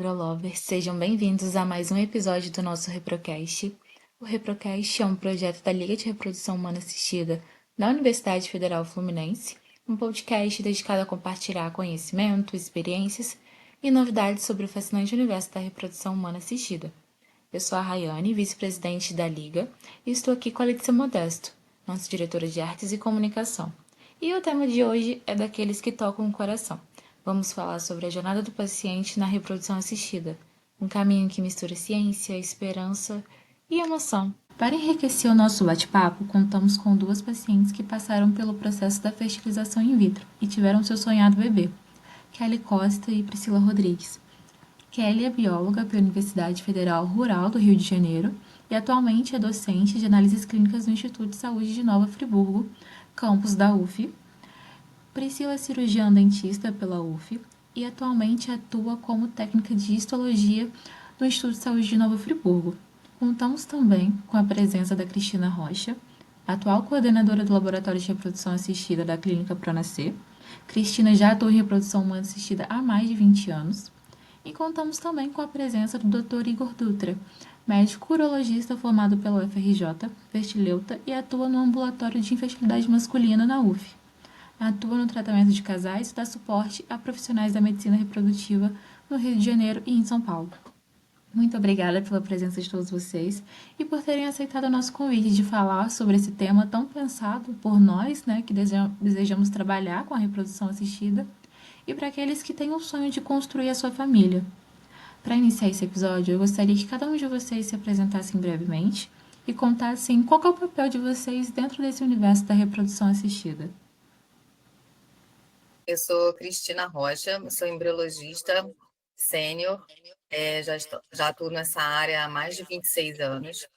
Reprolovers, sejam bem-vindos a mais um episódio do nosso Reprocast. O Reprocast é um projeto da Liga de Reprodução Humana Assistida da Universidade Federal Fluminense, um podcast dedicado a compartilhar conhecimento, experiências e novidades sobre o fascinante universo da reprodução humana assistida. Eu sou a Rayane, vice-presidente da Liga, e estou aqui com a Letícia Modesto, nossa diretora de Artes e Comunicação. E o tema de hoje é daqueles que tocam o coração. Vamos falar sobre a jornada do paciente na reprodução assistida, um caminho que mistura ciência, esperança e emoção. Para enriquecer o nosso bate-papo, contamos com duas pacientes que passaram pelo processo da fertilização in vitro e tiveram seu sonhado bebê, Kelly Costa e Priscila Rodrigues. Kelly é bióloga pela Universidade Federal Rural do Rio de Janeiro e atualmente é docente de análises clínicas no Instituto de Saúde de Nova Friburgo, campus da UF. Priscila é cirurgiã dentista pela UF e atualmente atua como técnica de histologia no Instituto de Saúde de Nova Friburgo. Contamos também com a presença da Cristina Rocha, atual coordenadora do Laboratório de Reprodução Assistida da Clínica Pronascer. Cristina já atua em reprodução humana assistida há mais de 20 anos. E contamos também com a presença do Dr. Igor Dutra, médico urologista formado pela UFRJ, Vestileuta, e atua no ambulatório de infertilidade masculina na UF. Atua no tratamento de casais e dá suporte a profissionais da medicina reprodutiva no Rio de Janeiro e em São Paulo. Muito obrigada pela presença de todos vocês e por terem aceitado o nosso convite de falar sobre esse tema tão pensado por nós, que desejamos trabalhar com a reprodução assistida, e para aqueles que têm o sonho de construir a sua família. Para iniciar esse episódio, eu gostaria que cada um de vocês se apresentassem brevemente e contassem qual é o papel de vocês dentro desse universo da reprodução assistida. Eu sou Cristina Rocha, sou embriologista sênior, já atuo nessa área há mais de 26 anos.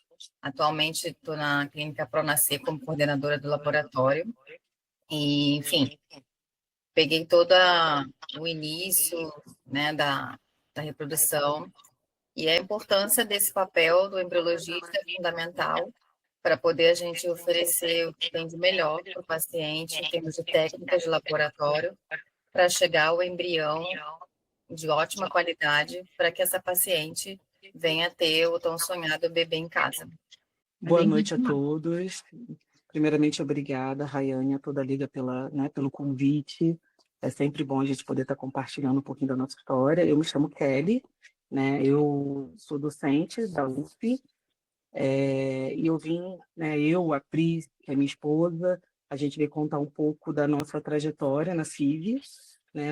Atualmente estou na Clínica Pronascer como coordenadora do laboratório. E, enfim, peguei todo o início, da reprodução, e a importância desse papel do embriologista é fundamental para poder a gente oferecer o que tem de melhor para o paciente em termos de técnicas de laboratório, para chegar ao embrião de ótima qualidade, para que essa paciente venha ter o tão sonhado bebê em casa. Boa noite a todos. Primeiramente, obrigada, Rayane, a toda a Liga pelo convite. É sempre bom a gente poder estar compartilhando um pouquinho da nossa história. Eu me chamo Kelly, eu sou docente da UF, e eu vim, eu, a Pri, que é minha esposa, a gente veio contar um pouco da nossa trajetória na CIV.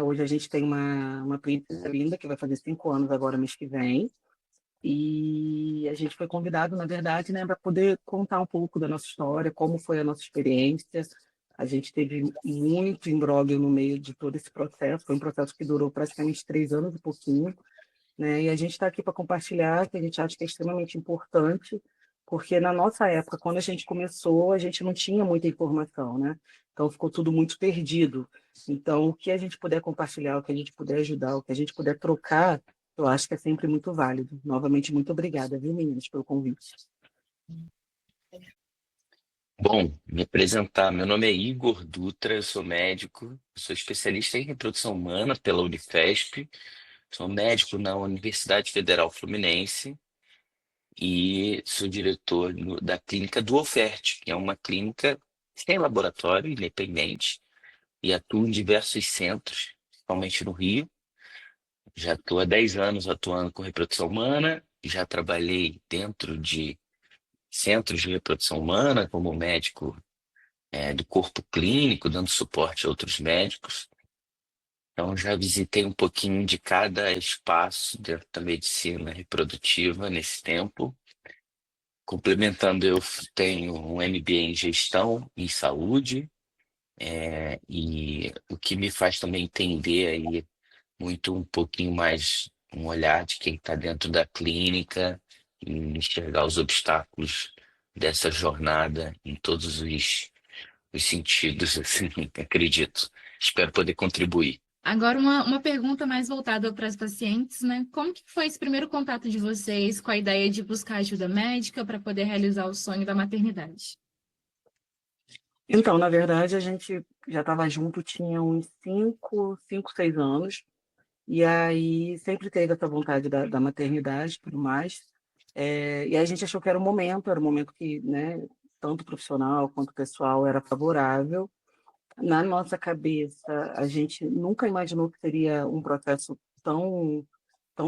Hoje a gente tem uma princesa linda, que vai fazer 5 anos agora, mês que vem. E a gente foi convidado, na verdade, para poder contar um pouco da nossa história, como foi a nossa experiência. A gente teve muito imbróglio no meio de todo esse processo. Foi um processo que durou praticamente 3 anos e pouquinho. E a gente está aqui para compartilhar, que a gente acha que é extremamente importante, porque na nossa época, quando a gente começou, a gente não tinha muita informação, Então ficou tudo muito perdido. Então, o que a gente puder compartilhar, o que a gente puder ajudar, o que a gente puder trocar, eu acho que é sempre muito válido. Novamente, muito obrigada, viu, meninas, pelo convite. Bom, me apresentar. Meu nome é Igor Dutra, eu sou médico, sou especialista em reprodução humana pela Unifesp, sou médico na Universidade Federal Fluminense e sou diretor da clínica do Ofert, que é uma clínica sem laboratório, independente, e atuo em diversos centros, principalmente no Rio. Já estou há 10 anos atuando com reprodução humana, já trabalhei dentro de centros de reprodução humana como médico do corpo clínico, dando suporte a outros médicos. Então, já visitei um pouquinho de cada espaço dentro da medicina reprodutiva nesse tempo. Complementando, eu tenho um MBA em gestão em saúde, e o que me faz também entender aí muito um pouquinho mais um olhar de quem está dentro da clínica e enxergar os obstáculos dessa jornada em todos os sentidos, assim, acredito. Espero poder contribuir. Agora, uma pergunta mais voltada para as pacientes, Como que foi esse primeiro contato de vocês com a ideia de buscar ajuda médica para poder realizar o sonho da maternidade? Então, na verdade, a gente já estava junto, tinha uns 5, 6 anos. E aí sempre teve essa vontade da maternidade e tudo mais. E aí a gente achou que era um momento que, né, tanto profissional quanto pessoal era favorável. Na nossa cabeça, a gente nunca imaginou que seria um processo tão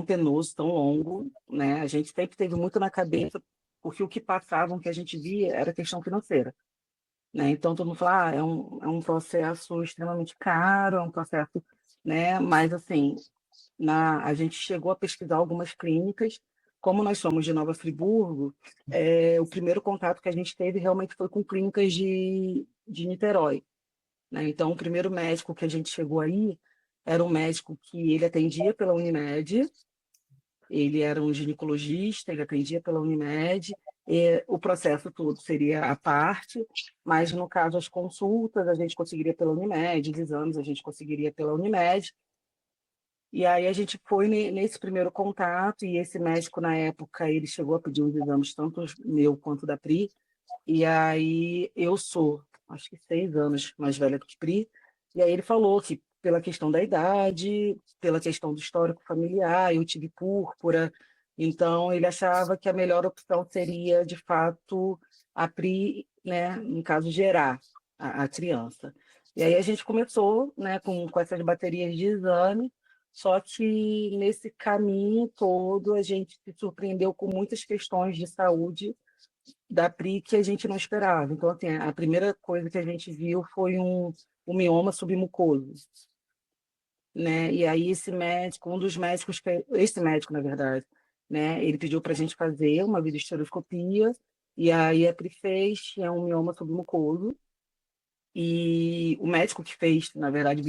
penoso, tão longo, né? A gente sempre teve muito na cabeça, porque o que passavam, que a gente via, era questão financeira, né? Então, todo mundo fala, é um processo extremamente caro, é um processo, né? Mas, assim, a gente chegou a pesquisar algumas clínicas. Como nós somos de Nova Friburgo, o primeiro contato que a gente teve realmente foi com clínicas de Niterói, né? Então, o primeiro médico que a gente chegou aí era um médico que ele atendia pela Unimed, ele era um ginecologista, ele atendia pela Unimed, e o processo todo seria à parte, mas no caso as consultas a gente conseguiria pela Unimed, os exames a gente conseguiria pela Unimed, e aí a gente foi nesse primeiro contato, e esse médico na época ele chegou a pedir os exames, tanto meu quanto da Pri, e aí eu sou, acho que 6 anos mais velha do que Pri, e aí ele falou que pela questão da idade, pela questão do histórico familiar, eu tive púrpura, então ele achava que a melhor opção seria, de fato, a Pri, né, no caso, gerar a criança. E aí a gente começou, né, com essas baterias de exame, só que nesse caminho todo a gente se surpreendeu com muitas questões de saúde da Pri que a gente não esperava. Então, assim, a primeira coisa que a gente viu foi um mioma submucoso, né? E aí esse médico, um dos médicos, esse médico, na verdade, né? Ele pediu para a gente fazer uma videoestereoscopia, e aí a Pri fez, tinha um mioma submucoso, e o médico que fez, na verdade,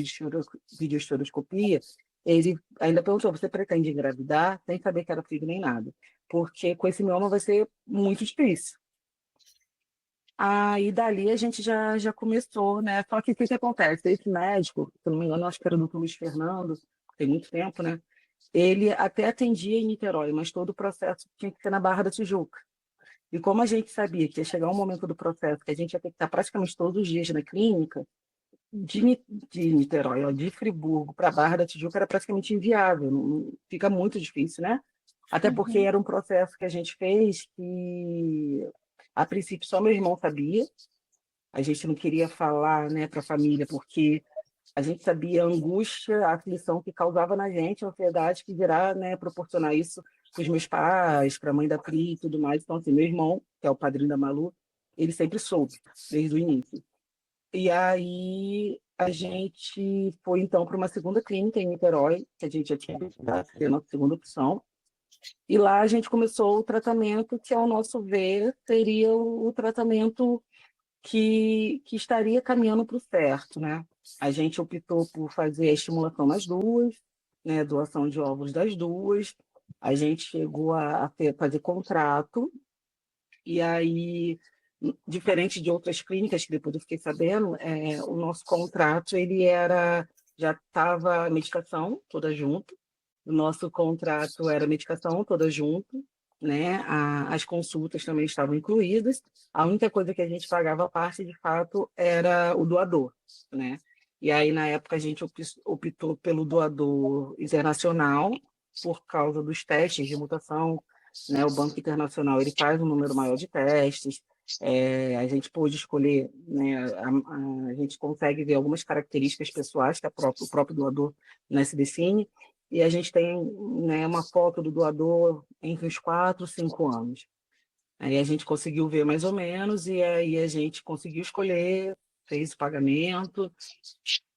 videoestereoscopia, ele ainda perguntou, você pretende engravidar? Sem saber que era filho nem nada. Porque com esse mioma vai ser muito difícil. Aí dali a gente já começou, né? Só que o que que acontece? Esse médico, se eu não me engano, acho que era o doutor Luiz Fernando, tem muito tempo, né? Ele até atendia em Niterói, mas todo o processo tinha que ser na Barra da Tijuca. E como a gente sabia que ia chegar um momento do processo que a gente ia ter que estar praticamente todos os dias na clínica, de Niterói, ó, de Friburgo para a Barra da Tijuca era praticamente inviável, fica muito difícil, né? Até porque Uhum. era um processo que a gente fez que, a princípio, só meu irmão sabia, a gente não queria falar, né, para a família, porque a gente sabia a angústia, a aflição que causava na gente, a ansiedade que virá, né, proporcionar isso para os meus pais, para a mãe da Pri e tudo mais. Então, assim, meu irmão, que é o padrinho da Malu, ele sempre soube, desde o início. E aí a gente foi, então, para uma segunda clínica em Niterói, que a gente já tinha visitado, que é a nossa segunda opção. E lá a gente começou o tratamento que, ao nosso ver, seria o tratamento que estaria caminhando para o certo, né? A gente optou por fazer a estimulação nas duas, né? Doação de óvulos das duas. A gente chegou a fazer contrato, e aí, diferente de outras clínicas que depois eu fiquei sabendo, o nosso contrato ele já estava medicação toda junto. O nosso contrato era medicação toda junto, né? As consultas também estavam incluídas. A única coisa que a gente pagava à parte, de fato, era o doador, né? E aí, na época, a gente optou pelo doador internacional por causa dos testes de mutação, né? O Banco Internacional ele faz um número maior de testes. A gente pôde escolher, né? A gente consegue ver algumas características pessoais que o próprio doador, né, se define, e a gente tem, né, uma foto do doador entre os 4 e 5 anos. Aí a gente conseguiu ver mais ou menos, e aí a gente conseguiu escolher, fez o pagamento,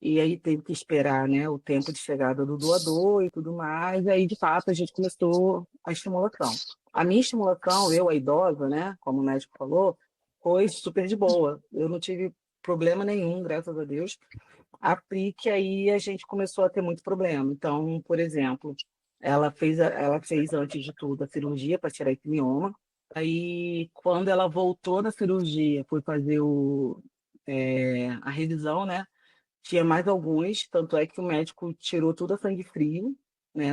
e aí teve que esperar, né, o tempo de chegada do doador e tudo mais, e aí de fato a gente começou a estimulação. A minha estimulação, eu, a idosa, né, como o médico falou, foi super de boa. Eu não tive problema nenhum, graças a Deus. A Pri, que aí a gente começou a ter muito problema. Então, por exemplo, ela fez antes de tudo a cirurgia para tirar esse mioma. Aí, quando ela voltou da cirurgia, foi fazer a revisão, né? Tinha mais alguns, tanto é que o médico tirou tudo a sangue frio, né?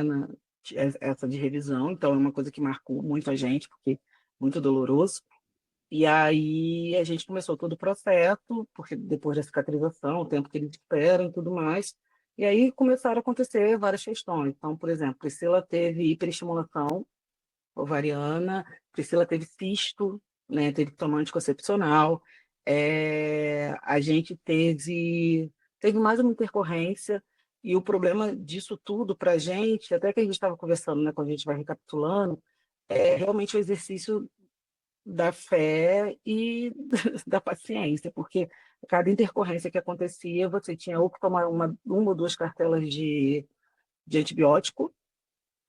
Essa de revisão. Então, é uma coisa que marcou muito a gente, porque é muito doloroso. E aí a gente começou todo o processo, porque depois da cicatrização, o tempo que eles esperam e tudo mais. E aí começaram a acontecer várias questões. Então, por exemplo, Priscila teve hiperestimulação ovariana, Priscila teve cisto, né, teve que tomar anticoncepcional, a gente teve mais uma intercorrência, e o problema disso tudo para a gente, até que a gente estava conversando, né, quando a gente vai recapitulando, é realmente o exercício da fé e da paciência, porque cada intercorrência que acontecia, você tinha ou que tomar uma ou duas cartelas de antibiótico,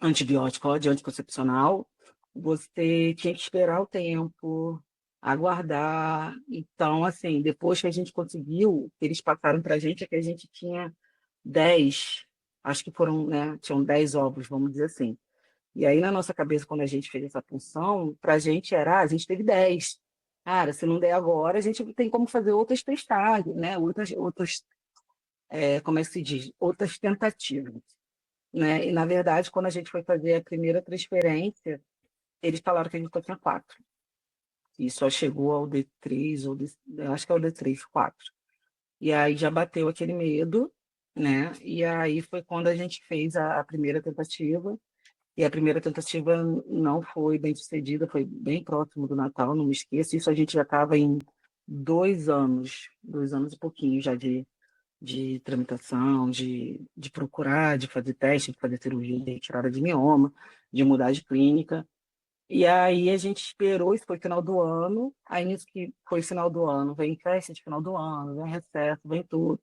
ó, de anticoncepcional, você tinha que esperar o tempo, aguardar. Então, assim, depois que a gente conseguiu, o que eles passaram para a gente é que a gente tinha 10, acho que foram, né, tinham 10 ovos, vamos dizer assim. E aí, na nossa cabeça, quando a gente fez essa função, para a gente era, a gente teve 10. Cara, se não der agora, a gente tem como fazer outras testagens, né? Como é que se diz? Outras tentativas, né? E, na verdade, quando a gente foi fazer a primeira transferência, eles falaram que a gente só tinha 4. E só chegou ao D3, eu acho que é o D3, 4. E aí já bateu aquele medo, né? E aí foi quando a gente fez a primeira tentativa. E a primeira tentativa não foi bem sucedida, foi bem próximo do Natal, não me esqueço. Isso a gente já estava em 2 anos e pouquinho já de tramitação, de procurar, de fazer teste, de fazer cirurgia de retirada de mioma, de mudar de clínica. E aí a gente esperou, isso foi final do ano, aí nisso que foi final do ano, vem festa de final do ano, vem recesso, vem tudo.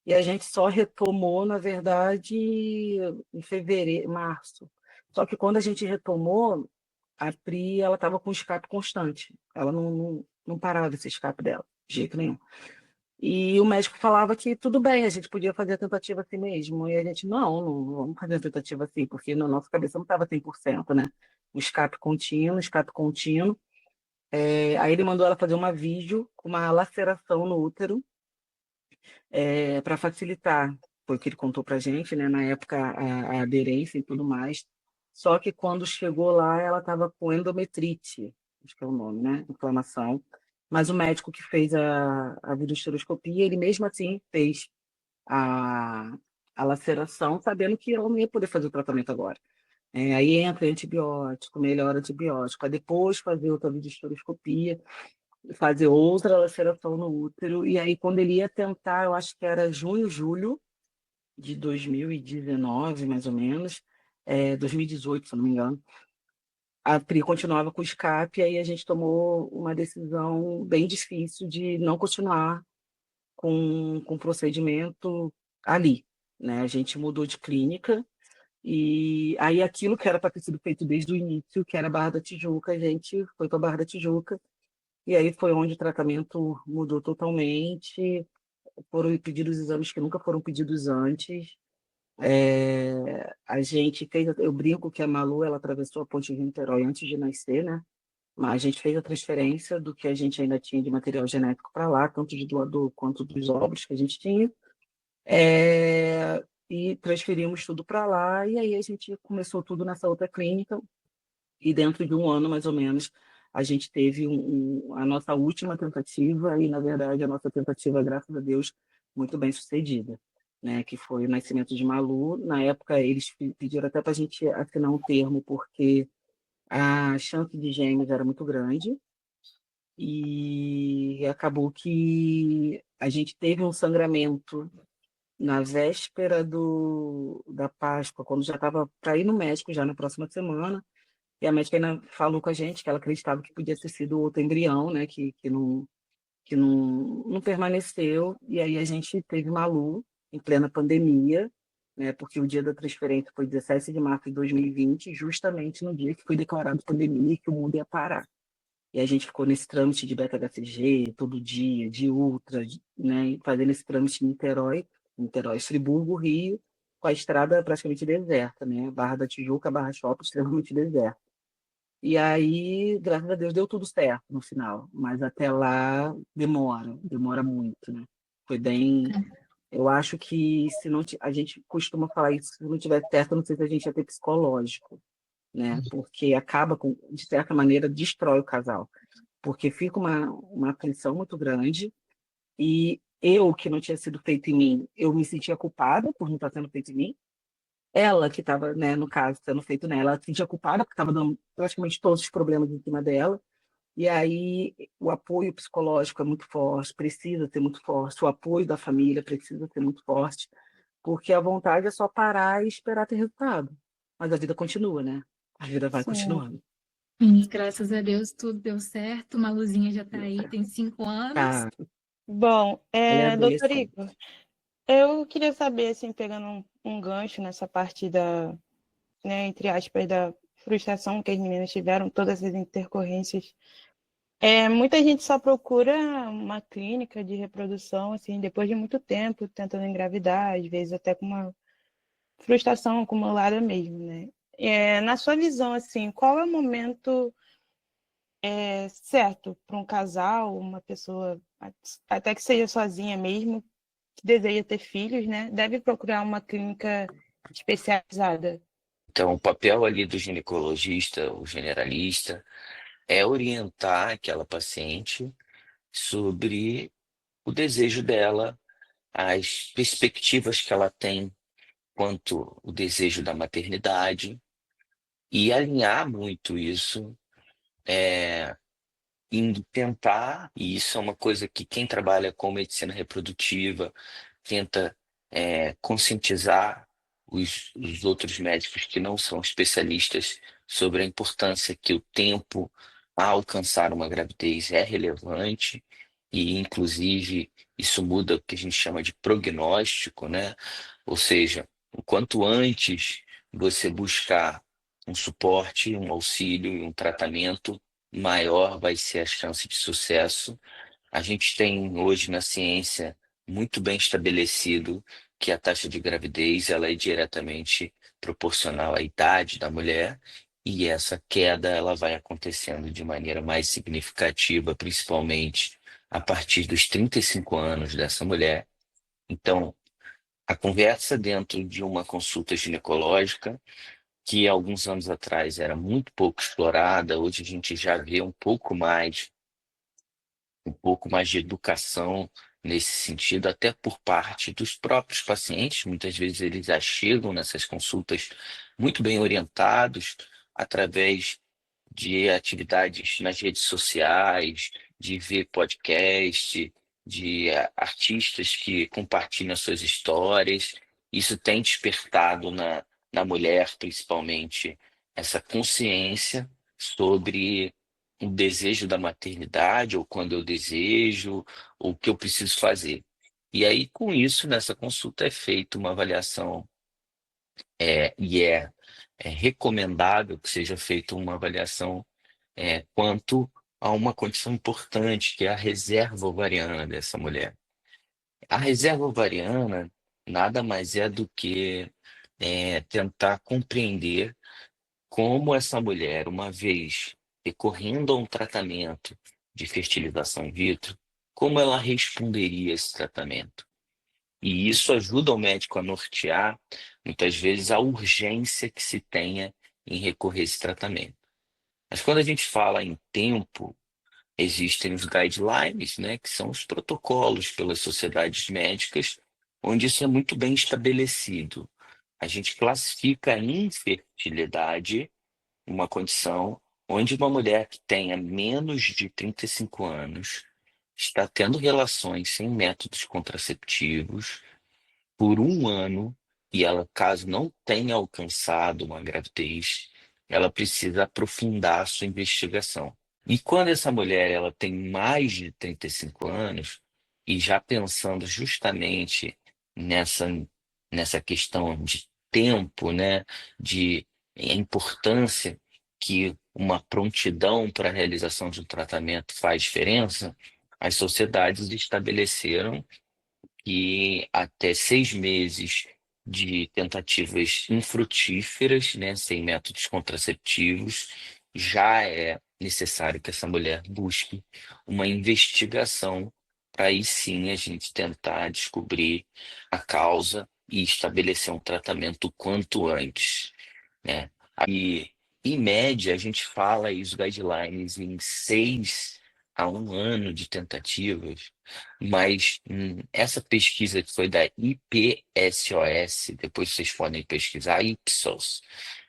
E a gente só retomou, na verdade, em fevereiro, março. Só que quando a gente retomou, a Pri, ela estava com escape constante. Ela não parava esse escape dela, de jeito nenhum. E o médico falava que tudo bem, a gente podia fazer a tentativa assim mesmo. E a gente, não vamos fazer a tentativa assim, porque na nossa cabeça não estava 100%, né? O escape contínuo, escape contínuo. Aí ele mandou ela fazer uma vídeo com uma laceração no útero, para facilitar, foi o que ele contou para a gente, né? Na época, a aderência e tudo mais. Só que quando chegou lá, ela estava com endometrite, acho que é o nome, né? Inflamação. Mas o médico que fez a videoestereoscopia, ele mesmo assim fez a, a laceração, sabendo que ela não ia poder fazer o tratamento agora. Aí entra antibiótico, melhora antibiótico, aí depois fazer outra videoestereoscopia, fazer outra laceração no útero, e aí quando ele ia tentar, eu acho que era junho, julho de 2019, mais ou menos, 2018, se eu não me engano, a Pri continuava com o escape, e aí a gente tomou uma decisão bem difícil de não continuar com o procedimento ali, né? A gente mudou de clínica, e aí aquilo que era para ter sido feito desde o início, que era Barra da Tijuca, a gente foi para Barra da Tijuca, e aí foi onde o tratamento mudou totalmente, foram pedidos exames que nunca foram pedidos antes. A gente fez, eu brinco que a Malu, ela atravessou a ponte de Niterói antes de nascer, né? Mas a gente fez a transferência do que a gente ainda tinha de material genético para lá, tanto de doador quanto dos óvulos que a gente tinha. E transferimos tudo para lá, e aí a gente começou tudo nessa outra clínica, e dentro de um ano, mais ou menos, a gente teve a nossa última tentativa, e, na verdade, a nossa tentativa, graças a Deus, muito bem sucedida, né? Que foi o nascimento de Malu. Na época, eles pediram até para a gente assinar um termo, porque a chance de gêmeos era muito grande, e acabou que a gente teve um sangramento na véspera da Páscoa, quando já estava para ir no médico, já na próxima semana, e a médica ainda falou com a gente que ela acreditava que podia ter sido outro embrião, né, que não permaneceu. E aí a gente teve Malu em plena pandemia, né, porque o dia da transferência foi 17 de março de 2020, justamente no dia que foi declarado pandemia e que o mundo ia parar. E a gente ficou nesse trâmite de beta-HCG todo dia, de ultra, né, fazendo esse trâmite em Niterói, Friburgo, Rio, com a estrada praticamente deserta, né, Barra da Tijuca, Barra Shopping, extremamente deserta. E aí, graças a Deus, deu tudo certo no final. Mas até lá demora muito, né? Foi bem. Eu acho que se não a gente costuma falar isso, se não tiver certo, eu não sei se a gente ia ter psicológico, né? Porque acaba com, de certa maneira, destrói o casal. Porque fica uma aflição muito grande. E eu, que não tinha sido feito em mim, eu me sentia culpada por não estar sendo feito em mim. Ela, que estava, né, no caso, sendo feito nela, ela se sentia culpada porque estava dando praticamente todos os problemas em cima dela. E aí o apoio psicológico é muito forte, precisa ser muito forte, o apoio da família precisa ser muito forte, porque a vontade é só parar e esperar ter resultado. Mas a vida continua, né? A vida vai Sim. continuando. Graças a Deus tudo deu certo. Maluzinha já tá aí, tem 5 anos. Tá, Bom, ela é doutor adolescente. Igor, eu queria saber, assim, pegando um gancho nessa parte da, né, entre aspas, da frustração que as meninas tiveram, todas as intercorrências. Muita gente só procura uma clínica de reprodução, assim, depois de muito tempo tentando engravidar, às vezes até com uma frustração acumulada mesmo, né? Na sua visão, assim, qual é o momento certo para um casal, uma pessoa, até que seja sozinha mesmo, que deseja ter filhos, né? Deve procurar uma clínica especializada. Então, o papel ali do ginecologista, o generalista, é orientar aquela paciente sobre o desejo dela, as perspectivas que ela tem quanto o desejo da maternidade e alinhar muito isso, indo tentar, e isso é uma coisa que quem trabalha com medicina reprodutiva tenta conscientizar os outros médicos que não são especialistas sobre a importância que o tempo a alcançar uma gravidez é relevante e, inclusive, isso muda o que a gente chama de prognóstico, né? Ou seja, o quanto antes você buscar um suporte, um auxílio e um tratamento, maior vai ser a chance de sucesso. A gente tem hoje na ciência muito bem estabelecido que a taxa de gravidez ela é diretamente proporcional à idade da mulher e essa queda ela vai acontecendo de maneira mais significativa, principalmente a partir dos 35 anos dessa mulher. Então, a conversa dentro de uma consulta ginecológica, que alguns anos atrás era muito pouco explorada, hoje a gente já vê um pouco mais de educação nesse sentido, até por parte dos próprios pacientes. Muitas vezes eles já chegam nessas consultas muito bem orientados através de atividades nas redes sociais, de ver podcast, de artistas que compartilham suas histórias. Isso tem despertado na mulher, principalmente, essa consciência sobre o desejo da maternidade, ou quando eu desejo, ou o que eu preciso fazer. E aí, com isso, nessa consulta é feita uma avaliação, e é recomendável que seja feita uma avaliação quanto a uma condição importante, que é a reserva ovariana dessa mulher. A reserva ovariana nada mais é do que tentar compreender como essa mulher, uma vez recorrendo a um tratamento de fertilização in vitro, como ela responderia a esse tratamento. E isso ajuda o médico a nortear, muitas vezes, a urgência que se tenha em recorrer a esse tratamento. Mas quando a gente fala em tempo, existem os guidelines, né, que são os protocolos pelas sociedades médicas, onde isso é muito bem estabelecido. A gente classifica a infertilidade, uma condição onde uma mulher que tenha menos de 35 anos está tendo relações sem métodos contraceptivos por um ano e ela, caso não tenha alcançado uma gravidez, ela precisa aprofundar a sua investigação. E quando essa mulher ela tem mais de 35 anos, e já pensando justamente nessa, nessa questão de tempo, né, de a importância que uma prontidão para a realização de um tratamento faz diferença, as sociedades estabeleceram que até 6 meses de tentativas infrutíferas, né, sem métodos contraceptivos, já é necessário que essa mulher busque uma investigação para aí sim a gente tentar descobrir a causa e estabelecer um tratamento o quanto antes, né? E, em média, a gente fala aí os guidelines em 6 a 1 ano de tentativas, mas essa pesquisa que foi da IPSOS, depois vocês podem pesquisar, Ipsos,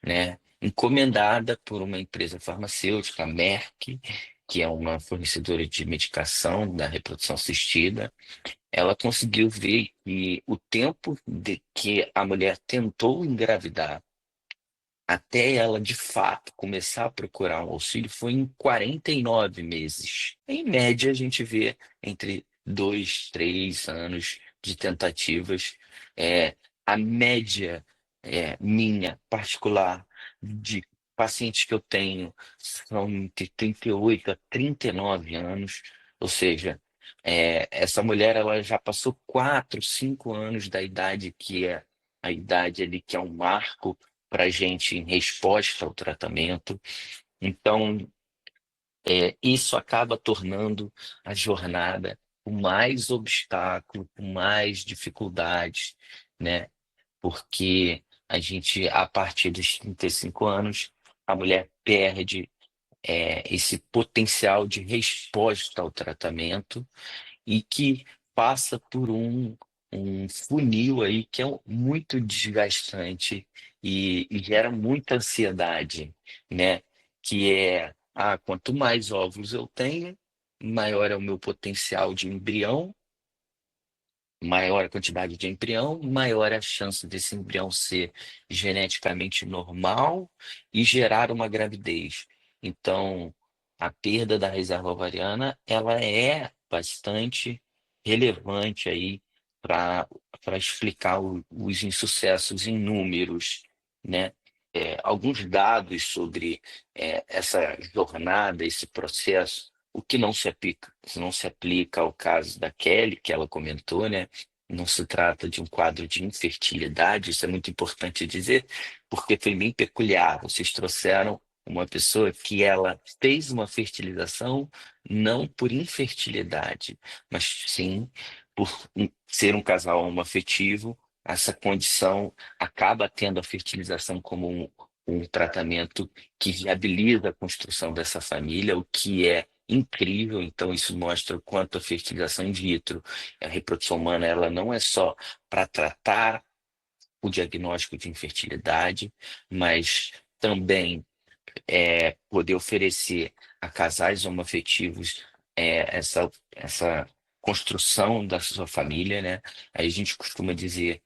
né? Encomendada por uma empresa farmacêutica, a Merck, que é uma fornecedora de medicação da reprodução assistida. Ela conseguiu ver que o tempo de que a mulher tentou engravidar até ela de fato começar a procurar um auxílio foi em 49 meses. Em média, a gente vê entre 2, 3 anos de tentativas. É, a média minha particular de pacientes que eu tenho são entre 38 a 39 anos, ou seja, essa mulher ela já passou 4, 5 anos da idade que é a idade ali que é um marco para a gente em resposta ao tratamento. Então, isso acaba tornando a jornada com mais obstáculo, com mais dificuldades, né? Porque a gente, a partir dos 35 anos, a mulher perde esse potencial de resposta ao tratamento e que passa por um funil aí que é muito desgastante e gera muita ansiedade, né? Que quanto mais óvulos eu tenho, maior é o meu potencial de embrião, maior a quantidade de embrião, maior é a chance desse embrião ser geneticamente normal e gerar uma gravidez. Então, a perda da reserva ovariana, ela é bastante relevante aí para explicar os insucessos em números, né? Alguns dados sobre essa jornada, esse processo, o que não se aplica ao caso da Kelly, que ela comentou, né? Não se trata de um quadro de infertilidade, isso é muito importante dizer, porque foi bem peculiar. Vocês trouxeram uma pessoa que ela fez uma fertilização não por infertilidade, mas sim por ser um casal homoafetivo. Essa condição acaba tendo a fertilização como um tratamento que viabiliza a construção dessa família, o que é incrível. Então, isso mostra o quanto a fertilização in vitro, a reprodução humana, ela não é só para tratar o diagnóstico de infertilidade, mas também poder oferecer a casais homoafetivos essa construção da sua família, né? Aí a gente costuma dizer,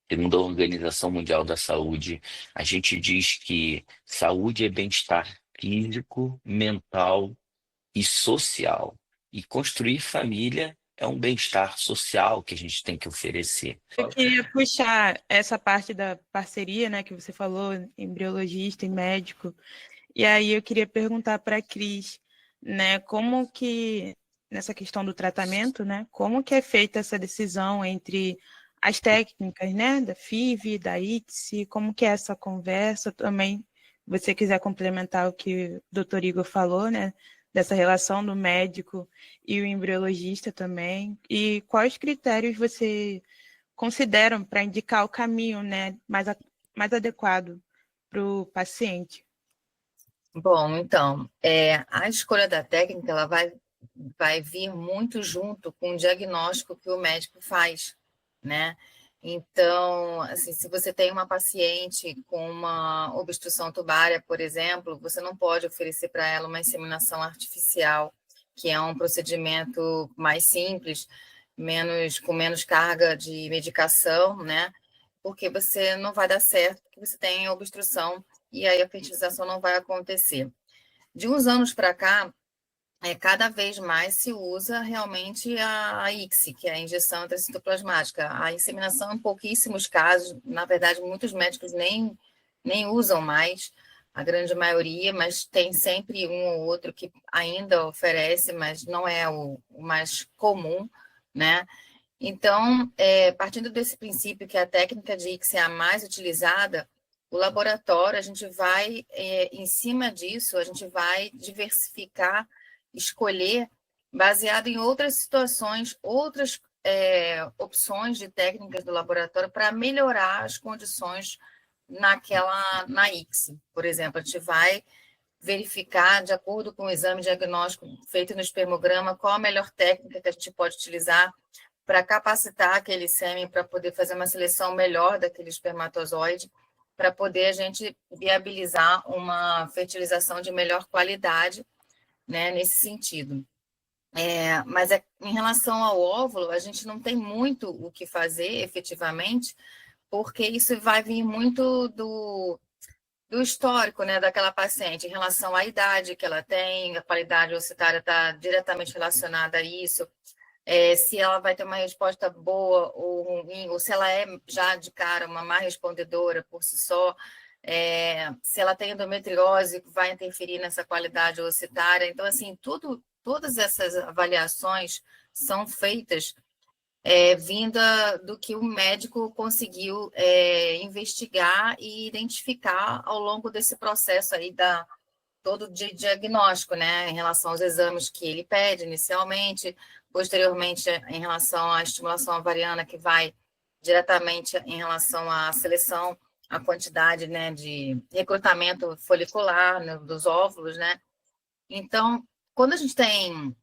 segundo a Organização Mundial da Saúde, a gente diz que saúde é bem-estar físico, mental e social. E construir família é um bem-estar social que a gente tem que oferecer. Eu queria puxar essa parte da parceria, né, que você falou, embriologista e médico. E aí eu queria perguntar para a Cris, né, como que, nessa questão do tratamento, né, como que é feita essa decisão entre as técnicas, né, da FIV, da ICSI, como que é essa conversa também, se você quiser complementar o que o doutor Igor falou, né, dessa relação do médico e o embriologista também, e quais critérios você consideram para indicar o caminho, né, mais adequado para o paciente? Bom, então, a escolha da técnica ela vai vir muito junto com o diagnóstico que o médico faz, né? Então, assim, se você tem uma paciente com uma obstrução tubária, por exemplo, você não pode oferecer para ela uma inseminação artificial, que é um procedimento mais simples, com menos carga de medicação, né? Porque você não vai dar certo, porque você tem obstrução e aí a fertilização não vai acontecer. De uns anos para cá, cada vez mais se usa realmente a ICSI, que é a injeção intracitoplasmática. A inseminação, em pouquíssimos casos, na verdade, muitos médicos nem usam mais, a grande maioria, mas tem sempre um ou outro que ainda oferece, mas não é o mais comum, né? Então, partindo desse princípio que a técnica de ICSI é a mais utilizada, o laboratório, a gente vai, em cima disso, a gente vai diversificar, escolher, baseado em outras situações, outras opções de técnicas do laboratório para melhorar as condições na ICSI. Por exemplo, a gente vai verificar, de acordo com o exame diagnóstico feito no espermograma, qual a melhor técnica que a gente pode utilizar para capacitar aquele sêmen, para poder fazer uma seleção melhor daquele espermatozoide, para poder a gente viabilizar uma fertilização de melhor qualidade, né, nesse sentido. Mas em relação ao óvulo, a gente não tem muito o que fazer, efetivamente, porque isso vai vir muito do histórico, né, daquela paciente, em relação à idade que ela tem, a qualidade ocitária está diretamente relacionada a isso, se ela vai ter uma resposta boa ou ruim, ou se ela é já de cara uma má respondedora por si só, se ela tem endometriose, vai interferir nessa qualidade ocitária. Então, assim, todas essas avaliações são feitas vinda do que o médico conseguiu investigar e identificar ao longo desse processo aí todo de diagnóstico, né, em relação aos exames que ele pede inicialmente, posteriormente em relação à estimulação ovariana, que vai diretamente em relação à seleção, à quantidade, né, de recrutamento folicular, né, dos óvulos, né. Então, quando a gente tem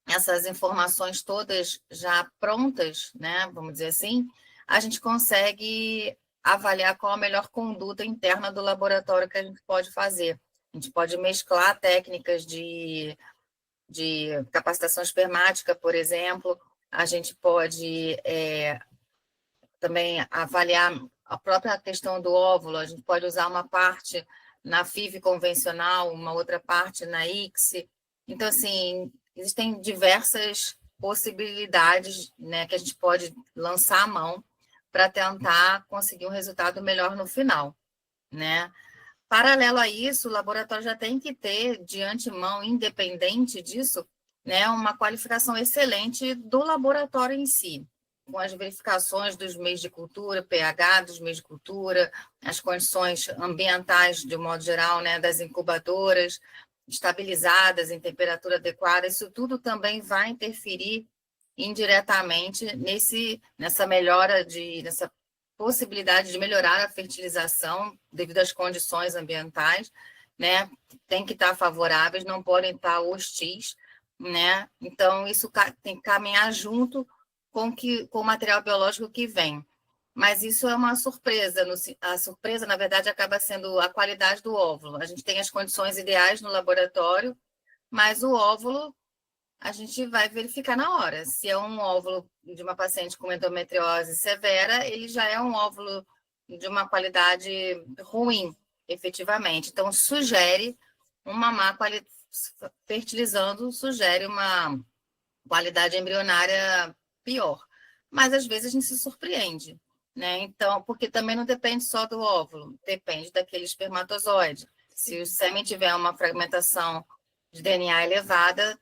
essas informações todas já prontas, né, vamos dizer assim, a gente consegue avaliar qual a melhor conduta interna do laboratório que a gente pode fazer. A gente pode mesclar técnicas de capacitação espermática, por exemplo, a gente pode também avaliar a própria questão do óvulo, a gente pode usar uma parte na FIV convencional, uma outra parte na ICSI. Então, assim, existem diversas possibilidades, né, que a gente pode lançar a mão para tentar conseguir um resultado melhor no final, né? Paralelo a isso, o laboratório já tem que ter, de antemão, independente disso, né, uma qualificação excelente do laboratório em si, com as verificações dos meios de cultura, pH dos meios de cultura, as condições ambientais, de um modo geral, né, das incubadoras, estabilizadas em temperatura adequada, isso tudo também vai interferir indiretamente nessa melhora, nessa possibilidade de melhorar a fertilização devido às condições ambientais, né? Tem que estar favoráveis, não podem estar hostis, né? Então, isso tem que caminhar junto com o material biológico que vem. Mas isso é uma surpresa. A surpresa, na verdade, acaba sendo a qualidade do óvulo. A gente tem as condições ideais no laboratório, mas o óvulo a gente vai verificar na hora. Se é um óvulo de uma paciente com endometriose severa, ele já é um óvulo de uma qualidade ruim, efetivamente. Então, sugere uma má qualidade, fertilizando, sugere uma qualidade embrionária pior. Mas, às vezes, a gente se surpreende, né? Então, porque também não depende só do óvulo, depende daquele espermatozoide. Se o sêmen tiver uma fragmentação de DNA elevada,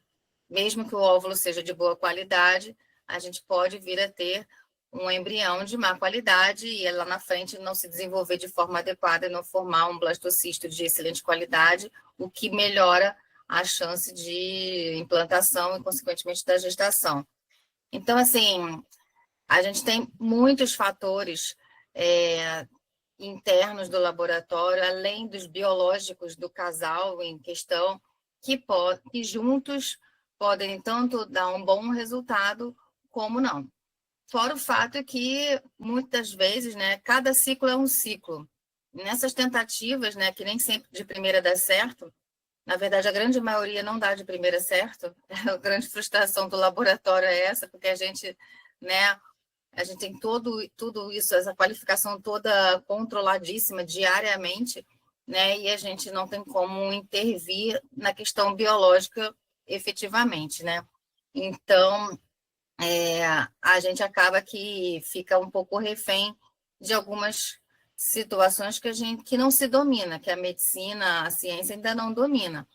mesmo que o óvulo seja de boa qualidade, a gente pode vir a ter um embrião de má qualidade e lá na frente não se desenvolver de forma adequada e não formar um blastocisto de excelente qualidade, o que melhora a chance de implantação e, consequentemente, da gestação. Então, assim, a gente tem muitos fatores internos do laboratório, além dos biológicos do casal em questão, que juntos podem tanto dar um bom resultado como não. Fora o fato que, muitas vezes, né, cada ciclo é um ciclo. Nessas tentativas, né, que nem sempre de primeira dá certo, na verdade, a grande maioria não dá de primeira certo, a grande frustração do laboratório é essa, porque a gente tem tudo isso, essa qualificação toda controladíssima diariamente, né, e a gente não tem como intervir na questão biológica efetivamente, né? Então, a gente acaba que fica um pouco refém de algumas situações que não se domina, que a medicina, a ciência ainda não domina.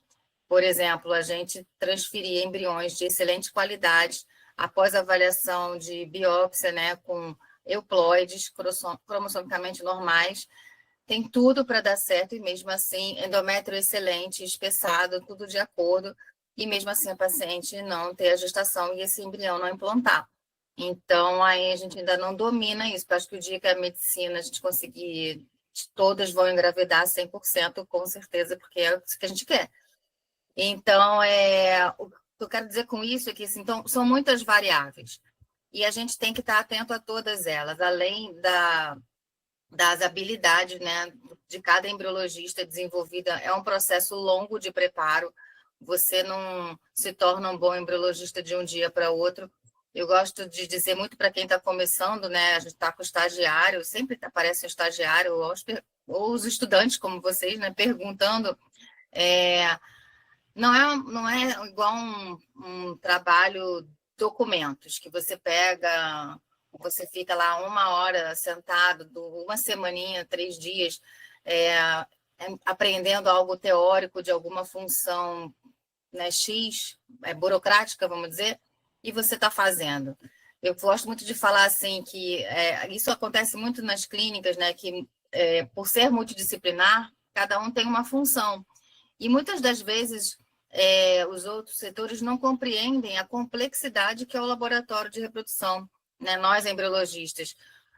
Por exemplo, a gente transferir embriões de excelente qualidade após avaliação de biópsia, né, com euploides cromossomicamente normais, tem tudo para dar certo e mesmo assim, endométrio excelente, espessado, tudo de acordo, e mesmo assim a paciente não ter a gestação e esse embrião não implantar. Então, aí a gente ainda não domina isso. Acho que o dia que a medicina, a gente conseguir todas vão engravidar 100%, com certeza, porque é isso que a gente quer. Então, o que eu quero dizer com isso é que assim, então, são muitas variáveis. E a gente tem que estar atento a todas elas, além das habilidades, né, de cada embriologista desenvolvida. É um processo longo de preparo. Você não se torna um bom embriologista de um dia para outro. Eu gosto de dizer muito para quem está começando, né, a gente está com estagiário, sempre aparece um estagiário, ou os estudantes como vocês, né, perguntando. Não é igual um trabalho documentos, que você pega, você fica lá 1 hora sentado, uma semaninha, 3 dias, aprendendo algo teórico de alguma função, né, X, burocrática, vamos dizer, e você está fazendo. Eu gosto muito de falar assim que isso acontece muito nas clínicas, né, que por ser multidisciplinar, cada um tem uma função. E muitas das vezes os outros setores não compreendem a complexidade que é o laboratório de reprodução, né? Nós, embriologistas,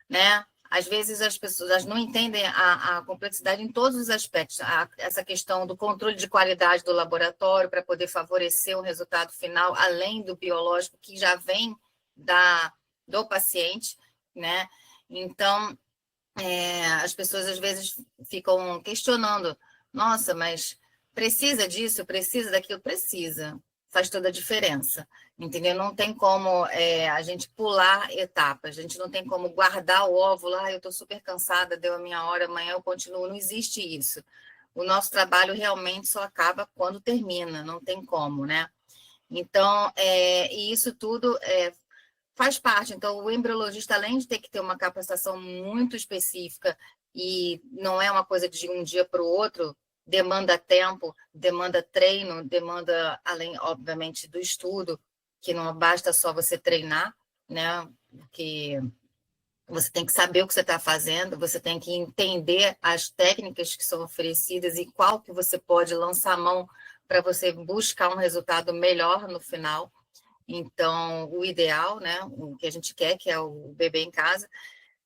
né? Às vezes as pessoas não entendem a complexidade em todos os aspectos. Essa questão do controle de qualidade do laboratório para poder favorecer o resultado final, além do biológico que já vem do paciente, né? Então, as pessoas às vezes ficam questionando, nossa, mas precisa disso, precisa daquilo? Precisa, faz toda a diferença, entendeu? Não tem como a gente pular etapas, a gente não tem como guardar o óvulo, eu estou super cansada, deu a minha hora, amanhã eu continuo, não existe isso. O nosso trabalho realmente só acaba quando termina, não tem como, né? Então, e isso tudo faz parte. Então, o embriologista, além de ter que ter uma capacitação muito específica, e não é uma coisa de um dia para o outro, demanda tempo, demanda treino, demanda, além, obviamente, do estudo, que não basta só você treinar, né? Porque você tem que saber o que você está fazendo, você tem que entender as técnicas que são oferecidas e qual que você pode lançar a mão para você buscar um resultado melhor no final. Então, o ideal, né, o que a gente quer, que é o bebê em casa.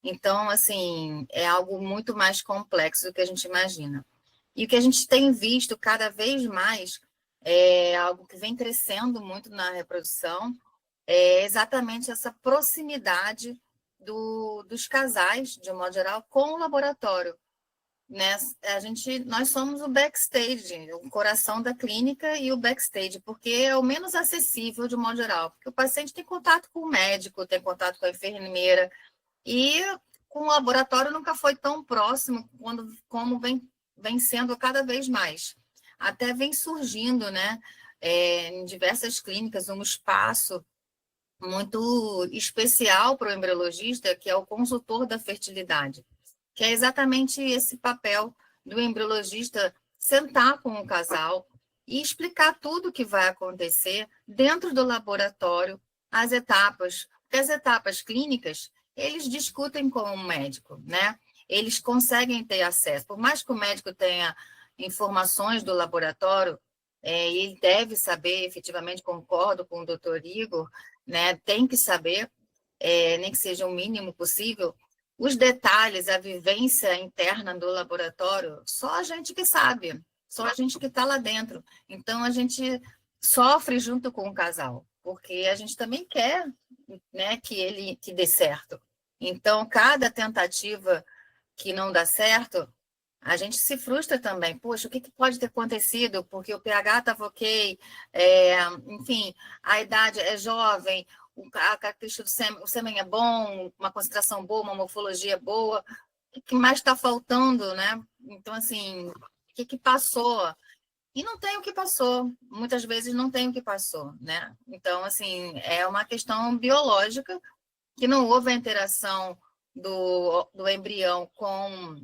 Então, assim, é algo muito mais complexo do que a gente imagina. E o que a gente tem visto cada vez mais é algo que vem crescendo muito na reprodução, é exatamente essa proximidade dos casais, de um modo geral, com o laboratório. Né? Nós somos o backstage, o coração da clínica e o backstage, porque é o menos acessível de um modo geral, porque o paciente tem contato com o médico, tem contato com a enfermeira, e com o laboratório nunca foi tão próximo como vem sendo cada vez mais. Até vem surgindo, né, em diversas clínicas, um espaço muito especial para o embriologista, que é o consultor da fertilidade, que é exatamente esse papel do embriologista sentar com o casal e explicar tudo o que vai acontecer dentro do laboratório, as etapas, porque as etapas clínicas, eles discutem com o médico, né? Eles conseguem ter acesso, por mais que o médico tenha informações do laboratório, ele deve saber, efetivamente, concordo com o doutor Igor, né? Tem que saber, nem que seja o mínimo possível, os detalhes, a vivência interna do laboratório, só a gente que sabe, só a gente que está lá dentro. Então, a gente sofre junto com o casal, porque a gente também quer, né, que dê certo. Então, cada tentativa que não dá certo, a gente se frustra também. Poxa, o que pode ter acontecido? Porque o pH estava ok, enfim, a idade é jovem, a característica do sêmen é bom, uma concentração boa, uma morfologia boa. O que mais está faltando, né? Então, assim, o que passou? E não tem o que passou. Muitas vezes não tem o que passou, né? Então, assim, é uma questão biológica que não houve a interação do embrião com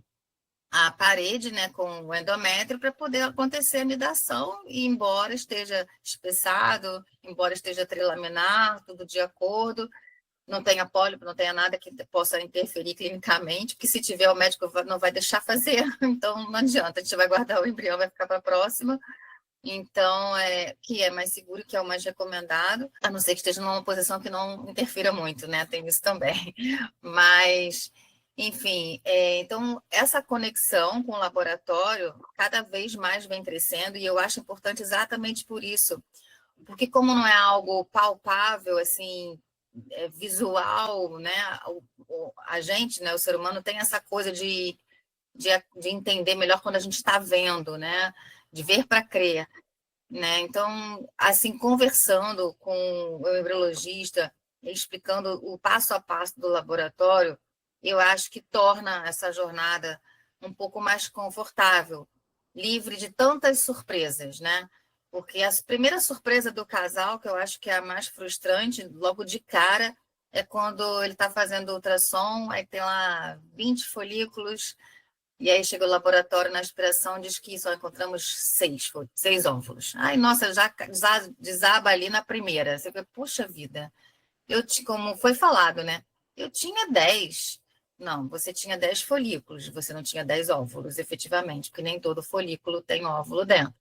a parede, né, com o endométrio, para poder acontecer a nidação, e embora esteja espessado, embora esteja trilaminar, tudo de acordo, não tenha pólipo, não tenha nada que possa interferir clinicamente, porque se tiver, o médico não vai deixar fazer, então não adianta, a gente vai guardar o embrião, vai ficar para a próxima. Então, que é mais seguro, que é o mais recomendado, a não ser que esteja numa posição que não interfira muito, né? Tem isso também. Mas Enfim, então essa conexão com o laboratório cada vez mais vem crescendo e eu acho importante exatamente por isso, porque como não é algo palpável, assim, visual, né? A gente, né, o ser humano tem essa coisa de entender melhor quando a gente está vendo, né? De ver para crer, né? Então, assim, conversando com o embriologista, explicando o passo a passo do laboratório, eu acho que torna essa jornada um pouco mais confortável, livre de tantas surpresas, né? Porque a primeira surpresa do casal, que eu acho que é a mais frustrante, logo de cara, é quando ele está fazendo ultrassom, aí tem lá 20 folículos, e aí chega o laboratório na aspiração, diz que só encontramos 6 óvulos. Ai, nossa, já desaba ali na primeira. Você fica, puxa vida, como foi falado, né? Eu tinha 10. Não, você tinha 10 folículos, você não tinha 10 óvulos, efetivamente, porque nem todo folículo tem óvulo dentro.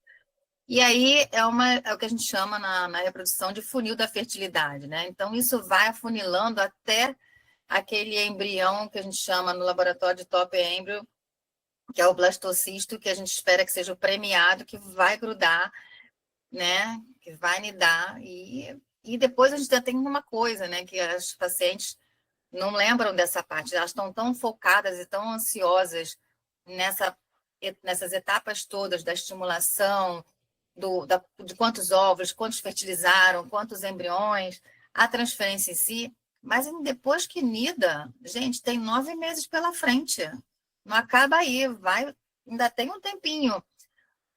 E aí é o que a gente chama na reprodução de funil da fertilidade, né? Então, isso vai afunilando até aquele embrião que a gente chama no laboratório de top embryo, que é o blastocisto, que a gente espera que seja o premiado, que vai grudar, né? Que vai nidar. E depois a gente tem uma coisa, né? Que as pacientes não lembram dessa parte, elas estão tão focadas e tão ansiosas nessas etapas todas da estimulação, de quantos óvulos, quantos fertilizaram, quantos embriões, a transferência em si. Mas depois que nida, gente, tem 9 meses pela frente. Não acaba aí, ainda tem um tempinho.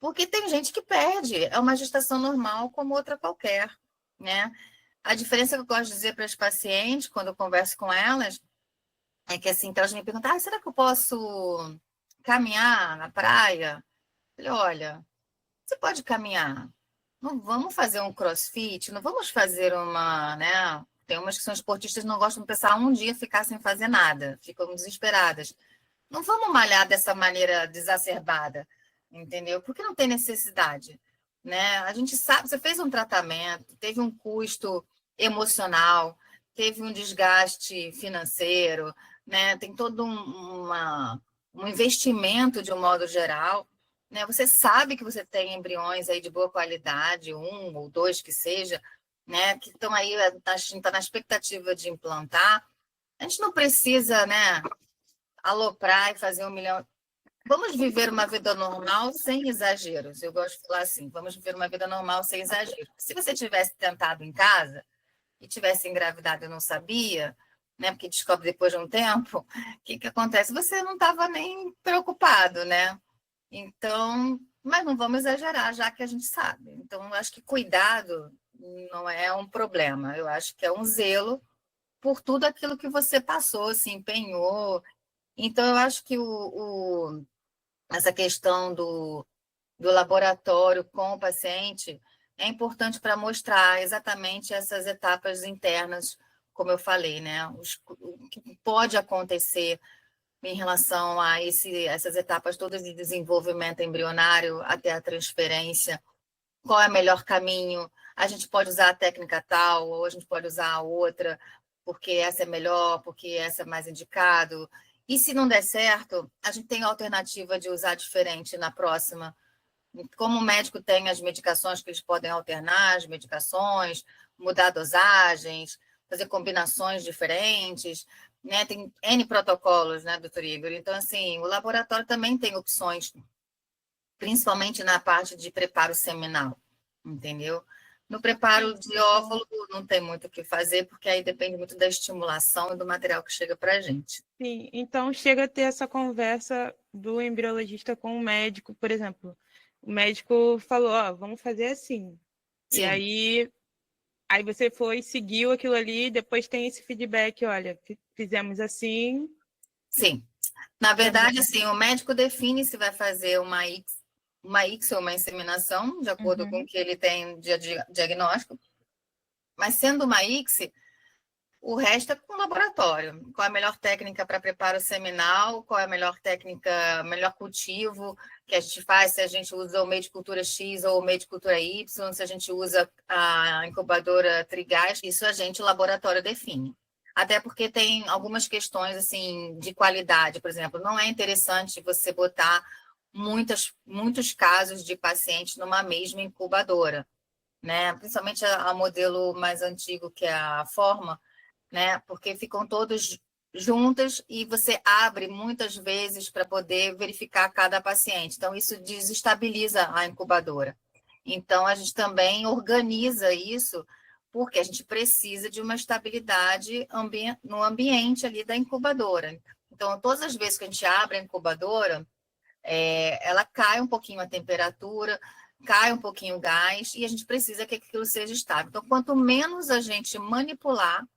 Porque tem gente que perde. É uma gestação normal como outra qualquer, né? A diferença que eu gosto de dizer para as pacientes, quando eu converso com elas, é que assim, que elas me perguntam, será que eu posso caminhar na praia? Eu falei, olha, você pode caminhar. Não vamos fazer um crossfit, não vamos fazer né? Tem umas que são esportistas que não gostam de pensar um dia ficar sem fazer nada, ficam desesperadas. Não vamos malhar dessa maneira desacerbada, entendeu? Porque não tem necessidade, né? A gente sabe, você fez um tratamento, teve um custo emocional, teve um desgaste financeiro, né? Tem todo um investimento de um modo geral, né? Você sabe que você tem embriões aí de boa qualidade, 1 ou 2 que seja, né? Que estão aí, a gente está na expectativa de implantar. A gente não precisa, né? Aloprar e fazer 1 milhão. Vamos viver uma vida normal sem exageros. Eu gosto de falar assim: vamos viver uma vida normal sem exageros. Se você tivesse tentado em casa e tivesse engravidado e não sabia, né? Porque descobre depois de um tempo, o que acontece? Você não estava nem preocupado, né? Então, mas não vamos exagerar, já que a gente sabe. Então, eu acho que cuidado não é um problema. Eu acho que é um zelo por tudo aquilo que você passou, se empenhou. Então, eu acho que essa questão do laboratório com o paciente é importante para mostrar exatamente essas etapas internas, como eu falei, né? O que pode acontecer em relação a essas etapas todas de desenvolvimento embrionário até a transferência, qual é o melhor caminho, a gente pode usar a técnica tal, ou a gente pode usar a outra, porque essa é melhor, porque essa é mais indicado. E se não der certo, a gente tem a alternativa de usar diferente na próxima. Como o médico tem as medicações que eles podem alternar, as medicações, mudar dosagens, fazer combinações diferentes, né? Tem N protocolos, né, doutor Igor? Então, assim, o laboratório também tem opções, principalmente na parte de preparo seminal, entendeu? No preparo de óvulo não tem muito o que fazer, porque aí depende muito da estimulação e do material que chega para a gente. Sim, então chega a ter essa conversa do embriologista com o médico, por exemplo. O médico falou, vamos fazer assim. Sim. E aí você foi, seguiu aquilo ali, depois tem esse feedback, olha, fizemos assim. Sim. Na verdade, assim, o médico define se vai fazer uma ICSI ou uma inseminação, de acordo com o que ele tem de diagnóstico. Mas sendo uma ICSI, o resto é com o laboratório. Qual é a melhor técnica para preparo seminal, qual é a melhor técnica, melhor cultivo que a gente faz, se a gente usa o meio de cultura X ou o meio de cultura Y, se a gente usa a incubadora trigás, isso o laboratório define. até porque tem algumas questões assim de qualidade, por exemplo, não é interessante você botar muitos casos de pacientes numa mesma incubadora, né? Principalmente a modelo mais antigo, que é a Forma, né? Porque ficam todos juntas e você abre muitas vezes para poder verificar cada paciente. Então, isso desestabiliza a incubadora. Então, a gente também organiza isso porque a gente precisa de uma estabilidade no ambiente ali da incubadora. Então, todas as vezes que a gente abre a incubadora, ela cai um pouquinho a temperatura, cai um pouquinho o gás, e a gente precisa que aquilo seja estável. Então, quanto menos a gente manipular,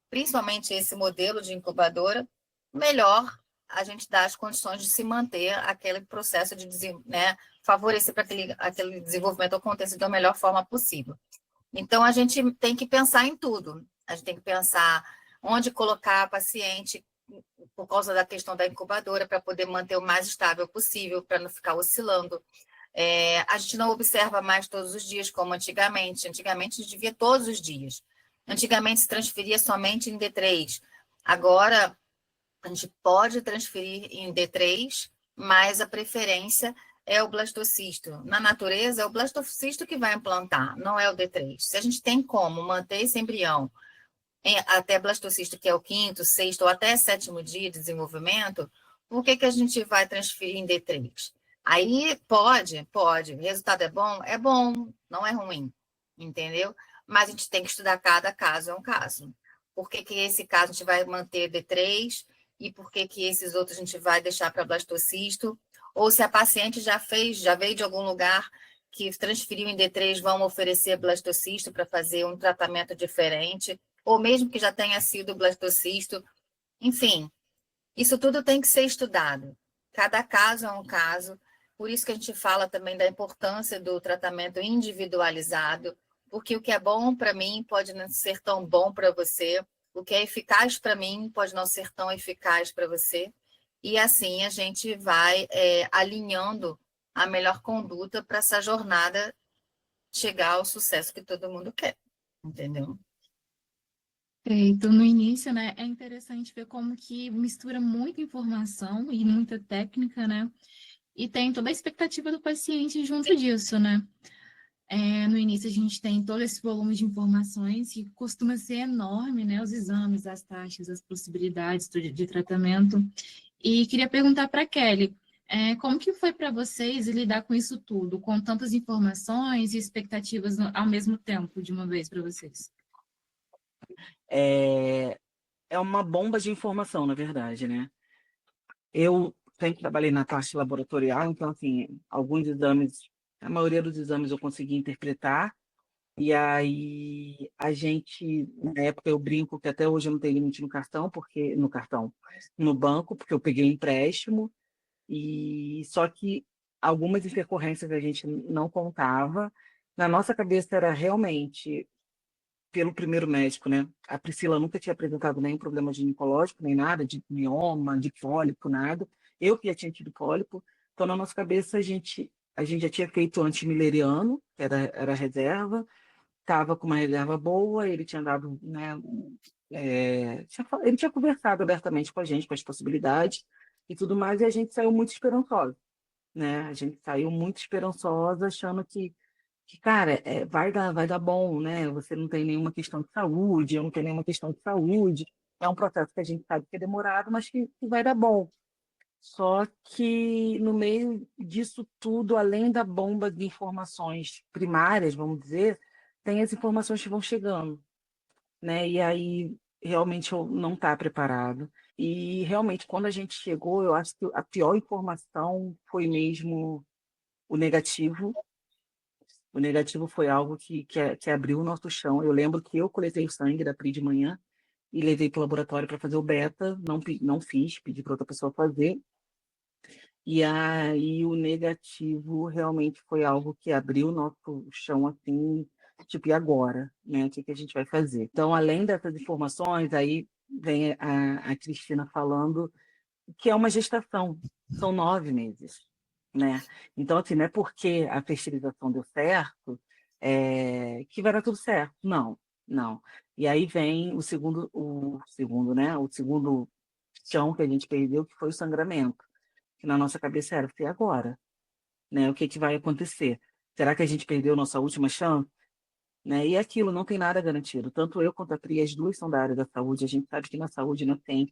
principalmente esse modelo de incubadora, melhor a gente dá as condições de se manter aquele processo de, né, favorecer para que aquele desenvolvimento aconteça da melhor forma possível. Então, a gente tem que pensar em tudo. A gente tem que pensar onde colocar a paciente por causa da questão da incubadora, para poder manter o mais estável possível, para não ficar oscilando. A gente não observa mais todos os dias, como antigamente. Antigamente, a gente via todos os dias. Antigamente, se transferia somente em D3. Agora, a gente pode transferir em D3, mas a preferência é o blastocisto. Na natureza, é o blastocisto que vai implantar, não é o D3. Se a gente tem como manter esse embrião até blastocisto, que é o 5º, 6º ou até 7º dia de desenvolvimento, por que a gente vai transferir em D3? Aí pode. O resultado é bom, não é ruim, entendeu? Mas a gente tem que estudar cada caso, é um caso. Por que esse caso a gente vai manter D3 e por que esses outros a gente vai deixar para blastocisto? Ou se a paciente já veio de algum lugar que transferiu em D3, vão oferecer blastocisto para fazer um tratamento diferente, ou mesmo que já tenha sido blastocisto. Enfim, isso tudo tem que ser estudado. Cada caso é um caso, por isso que a gente fala também da importância do tratamento individualizado, porque o que é bom para mim pode não ser tão bom para você, o que é eficaz para mim pode não ser tão eficaz para você, e assim a gente vai alinhando a melhor conduta para essa jornada chegar ao sucesso que todo mundo quer, entendeu? Então, no início, né, é interessante ver como que mistura muita informação e muita técnica, né? E tem toda a expectativa do paciente junto disso, né? No início, a gente tem todo esse volume de informações que costuma ser enorme, né? Os exames, as taxas, as possibilidades de tratamento. E queria perguntar para a Kelly, como que foi para vocês lidar com isso tudo, com tantas informações e expectativas ao mesmo tempo, de uma vez para vocês? É uma bomba de informação, na verdade, né? Eu sempre trabalhei na parte laboratorial, então, assim, alguns exames, a maioria dos exames eu consegui interpretar, e aí a gente, na época eu brinco que até hoje eu não tenho limite no banco, porque eu peguei empréstimo, e só que algumas intercorrências a gente não contava. Na nossa cabeça era realmente pelo primeiro médico, né? A Priscila nunca tinha apresentado nenhum problema ginecológico, nem nada, de mioma, de pólipo, nada. Eu que já tinha tido pólipo. Então, na nossa cabeça, a gente já tinha feito antimileriano, era reserva, estava com uma reserva boa, ele tinha dado, né? Ele tinha conversado abertamente com a gente, com as possibilidades e tudo mais, e a gente saiu muito esperançosa, né? A gente saiu muito esperançosa, achando que, cara, vai dar bom, né? Você não tem nenhuma questão de saúde, eu não tenho nenhuma questão de saúde. É um processo que a gente sabe que é demorado, mas que vai dar bom. Só que no meio disso tudo, além da bomba de informações primárias, vamos dizer, tem as informações que vão chegando, né? E aí realmente eu não está preparado. E realmente, quando a gente chegou, eu acho que a pior informação foi mesmo o negativo. O negativo foi algo que abriu o nosso chão. Eu lembro que eu coletei o sangue da Pri de manhã e levei para o laboratório para fazer o beta. Não fiz, pedi para outra pessoa fazer. E aí o negativo realmente foi algo que abriu o nosso chão assim, tipo, e agora? Né? O que a gente vai fazer? Então, além dessas informações, aí vem a Cristina falando que é uma gestação, são 9 meses, né? Então, assim, não é porque a fertilização deu certo que vai dar tudo certo, não. Não. E aí vem né? O segundo chão que a gente perdeu, que foi o sangramento. Que na nossa cabeça era, e agora? Né? O que que vai acontecer? Será que a gente perdeu nossa última chance? Né? E aquilo não tem nada garantido. Tanto eu quanto a Pri, as duas são da área da saúde. A gente sabe que na saúde não tem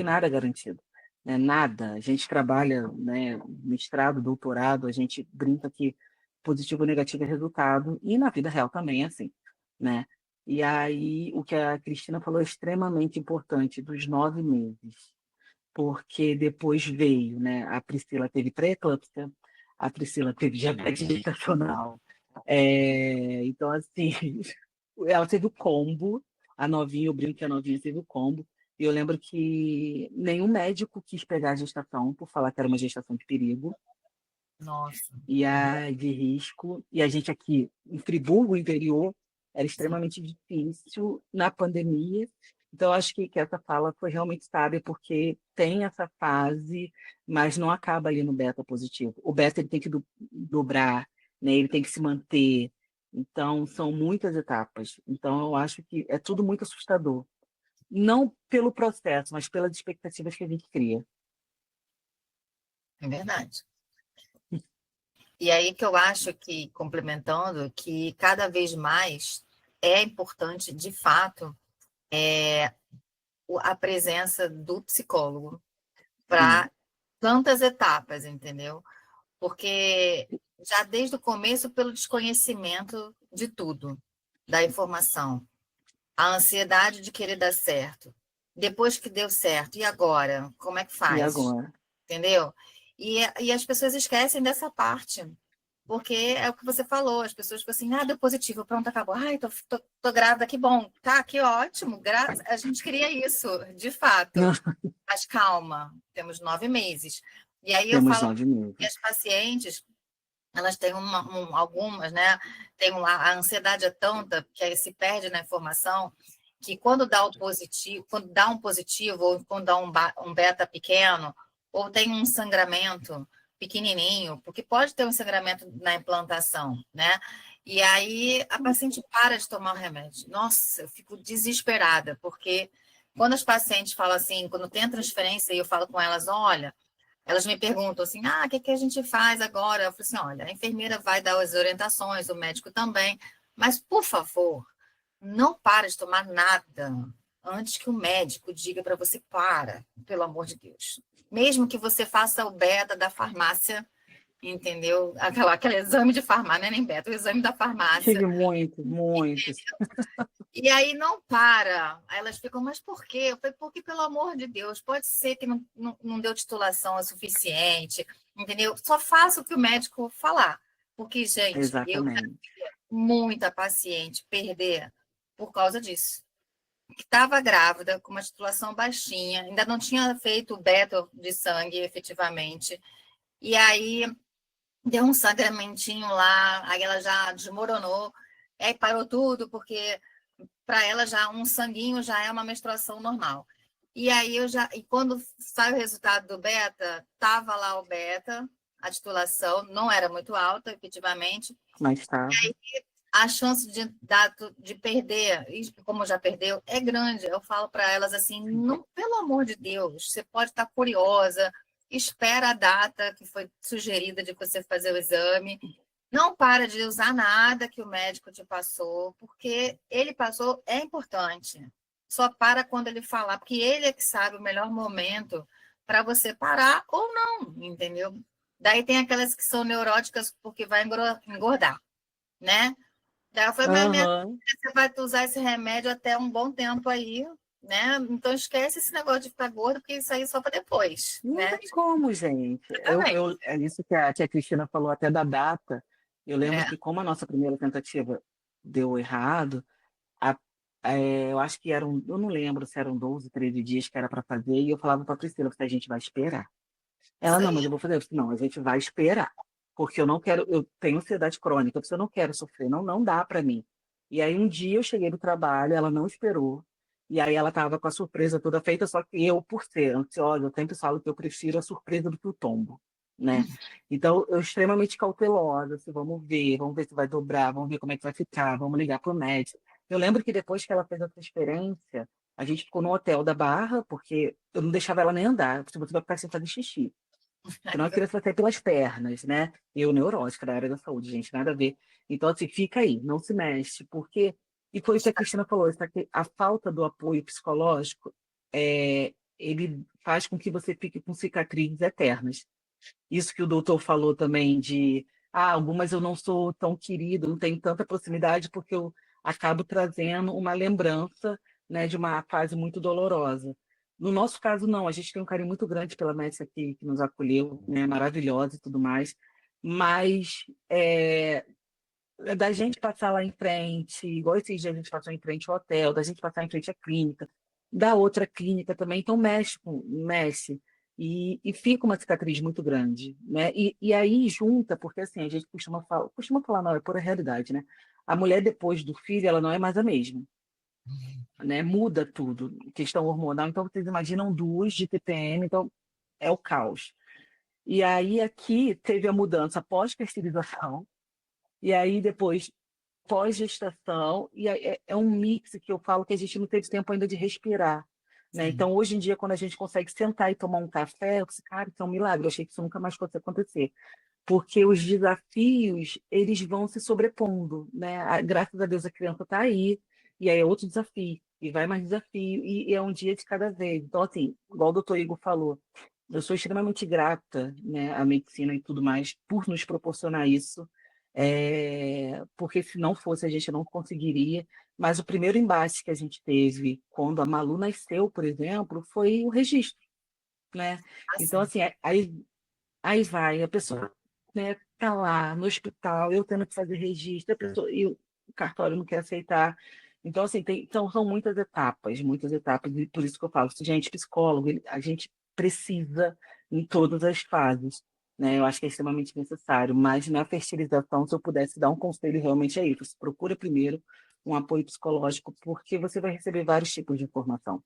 nada garantido. Né? Nada. A gente trabalha, né, mestrado, doutorado, a gente brinca que positivo ou negativo é resultado, e na vida real também é assim. Né? E aí, o que a Cristina falou é extremamente importante, dos 9 meses. Porque depois veio, né? A Priscila teve pré-eclâmpsia, a Priscila teve diabetes gestacional. Então, assim, ela teve o combo, a novinha, eu brinco que a novinha teve o combo. E eu lembro que nenhum médico quis pegar a gestação por falar que era uma gestação de perigo Nossa, e a de risco. E a gente aqui em Friburgo, interior, era sim, extremamente difícil na pandemia. Então, acho que essa fala foi realmente sábia, porque tem essa fase, mas não acaba ali no beta positivo. O beta ele tem que dobrar, né? Ele tem que se manter. Então, são muitas etapas. Então, eu acho que é tudo muito assustador. Não pelo processo, mas pelas expectativas que a gente cria. é verdade. E aí que eu acho que, complementando, que cada vez mais é importante, de fato, a presença do psicólogo Sim, para tantas etapas, entendeu? Porque já desde o começo, pelo desconhecimento de tudo, da informação, a ansiedade de querer dar certo. Depois que deu certo, e agora? Como é que e faz? agora? Entendeu? E as pessoas esquecem dessa parte. Porque é o que você falou, as pessoas ficam assim, deu positivo, pronto, acabou. Ai, tô grávida, que bom. Tá, que ótimo. A gente queria isso, de fato. Mas calma, temos 9 meses. E aí eu Temos falo nove que meses. as pacientes, elas têm algumas, né? A ansiedade é tanta que aí se perde na informação que quando dá o positivo, quando dá um positivo, ou quando dá um beta pequeno, ou tem um sangramento pequenininho, porque pode ter um sangramento na implantação, né? E aí a paciente para de tomar o remédio. Nossa, eu fico desesperada, porque quando as pacientes falam assim, quando tem a transferência e eu falo com elas, olha, elas me perguntam assim, o que a gente faz agora? Eu falo assim, olha, a enfermeira vai dar as orientações, o médico também, mas, por favor, não para de tomar nada antes que o médico diga para você para, pelo amor de Deus. Mesmo que você faça o beta da farmácia, entendeu? Aquele exame de farmácia, não é nem beta, o exame da farmácia. Tive muitos. E aí não para. Aí elas ficam, mas por quê? Eu falei, porque, pelo amor de Deus, pode ser que não deu titulação o suficiente, entendeu? Só faça o que o médico falar. Porque, gente, eu Exatamente. muita paciente perder por causa disso. Que estava grávida, com uma titulação baixinha, ainda não tinha feito o beta de sangue efetivamente. E aí deu um sangramentinho lá, aí ela já desmoronou, aí parou tudo, porque para ela já um sanguinho já é uma menstruação normal. E aí e quando sai o resultado do beta, tava lá o beta, a titulação não era muito alta, efetivamente, Mas estava. a chance de perder, e como já perdeu, é grande. Eu falo para elas assim, não, pelo amor de Deus, você pode estar curiosa, espera a data que foi sugerida de você fazer o exame, não para de usar nada que o médico te passou, porque ele passou é importante. Só para quando ele falar, porque ele é que sabe o melhor momento para você parar ou não, entendeu? Daí tem aquelas que são neuróticas porque vai engordar, né? Daí eu falei, mas Aham. você vai usar esse remédio até um bom tempo aí, né? Então esquece esse negócio de ficar gordo, porque isso aí é só para depois, Não né? tem como, gente. Também. É isso que a Cristina falou até da data. Eu lembro É, que como a nossa primeira tentativa deu errado, a- eu acho que eu não lembro se eram 12, 13 dias que era para fazer, e eu falava para a Priscila, a gente vai esperar. Ela, isso não, aí. mas eu vou fazer. Eu disse, não, a gente vai esperar. Porque eu não quero, eu tenho ansiedade crônica, eu não quero sofrer, não dá para mim. E aí um dia eu cheguei do trabalho, ela não esperou. E aí ela estava com a surpresa toda feita, só que eu, por ser ansiosa, eu sempre falo que eu prefiro a surpresa do que o tombo, né? Então, eu extremamente cautelosa, vamos ver se vai dobrar, vamos ver como é que vai ficar, vamos ligar para o médico. Eu lembro que depois que ela fez a transferência, a gente ficou no hotel da Barra, porque eu não deixava ela nem andar, porque você vai ficar sem fazer xixi. Senão a criança vai sair pelas pernas, né? Eu, neurótica da área da saúde, gente, nada a ver. Então, assim, fica aí, não se mexe, porque. E foi o que a Cristina falou, isso aqui, a falta do apoio psicológico, ele faz com que você fique com cicatrizes eternas. Isso que o doutor falou também de, algumas eu não sou tão querido, não tenho tanta proximidade, porque eu acabo trazendo uma lembrança, né, de uma fase muito dolorosa. No nosso caso, não, a gente tem um carinho muito grande pela médica que nos acolheu, né, maravilhosa e tudo mais, mas da gente passar lá em frente, igual esses dias a gente passou em frente ao hotel, da gente passar em frente à clínica, da outra clínica também, então mexe, e fica uma cicatriz muito grande, né? E aí junta, porque assim, a gente costuma falar, não, é pura realidade, né? A mulher depois do filho, ela não é mais a mesma, né? Muda tudo, questão hormonal, então vocês imaginam duas de TPM, então é o caos. E aí aqui teve a mudança pós-fertilização, e aí depois pós-gestação, e é um mix que eu falo que a gente não teve tempo ainda de respirar, né? Sim. Então, hoje em dia, quando a gente consegue sentar e tomar um café, eu pensei, cara, isso é um milagre, eu achei que isso nunca mais fosse acontecer, porque os desafios, eles vão se sobrepondo, né? Graças a Deus a criança está aí, e aí é outro desafio, e vai mais desafio, e é um dia de cada vez. Então, assim, igual o doutor Igor falou, eu sou extremamente grata, né, à medicina e tudo mais, por nos proporcionar isso, porque se não fosse a gente não conseguiria. Mas o primeiro embate que a gente teve quando a Malu nasceu, por exemplo, foi o registro, né? Então, Assim, assim, aí vai, a pessoa, né, tá lá no hospital, eu tendo que fazer registro, a pessoa, e o cartório não quer aceitar. Então, assim, são muitas etapas, e por isso que eu falo, gente, psicólogo, a gente precisa em todas as fases, né? Eu acho que é extremamente necessário, mas na fertilização, se eu pudesse dar um conselho, realmente é isso, procura primeiro um apoio psicológico, porque você vai receber vários tipos de informação,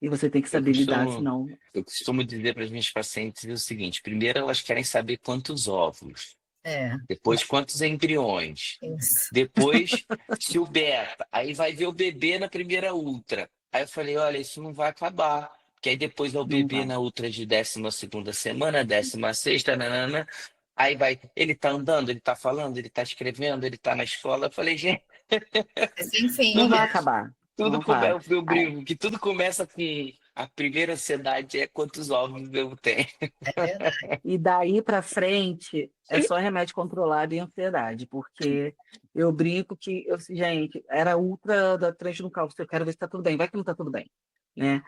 e você tem que Eu saber lidar, costumo, senão... eu costumo dizer para as minhas pacientes o seguinte: primeiro elas querem saber quantos óvulos, é, depois quantos embriões, isso. depois se o beta, aí vai ver o bebê na primeira ultra. Aí eu falei, olha, isso não vai acabar, porque aí depois é o Não bebê vai. na ultra de 12ª semana, 16ª, nanana. Aí vai, ele tá andando, ele tá falando, ele tá escrevendo, ele tá na escola. Eu falei, gente, É sem fim, Não né? vai acabar, tudo não vai. começa, eu brinco, que tudo começa com a primeira ansiedade é quantos óvulos eu tenho. É verdade. E daí para frente é só remédio controlado e ansiedade, porque eu brinco que, gente, era ultra da transnucal, eu quero ver se está tudo bem, vai que não está tudo bem, né?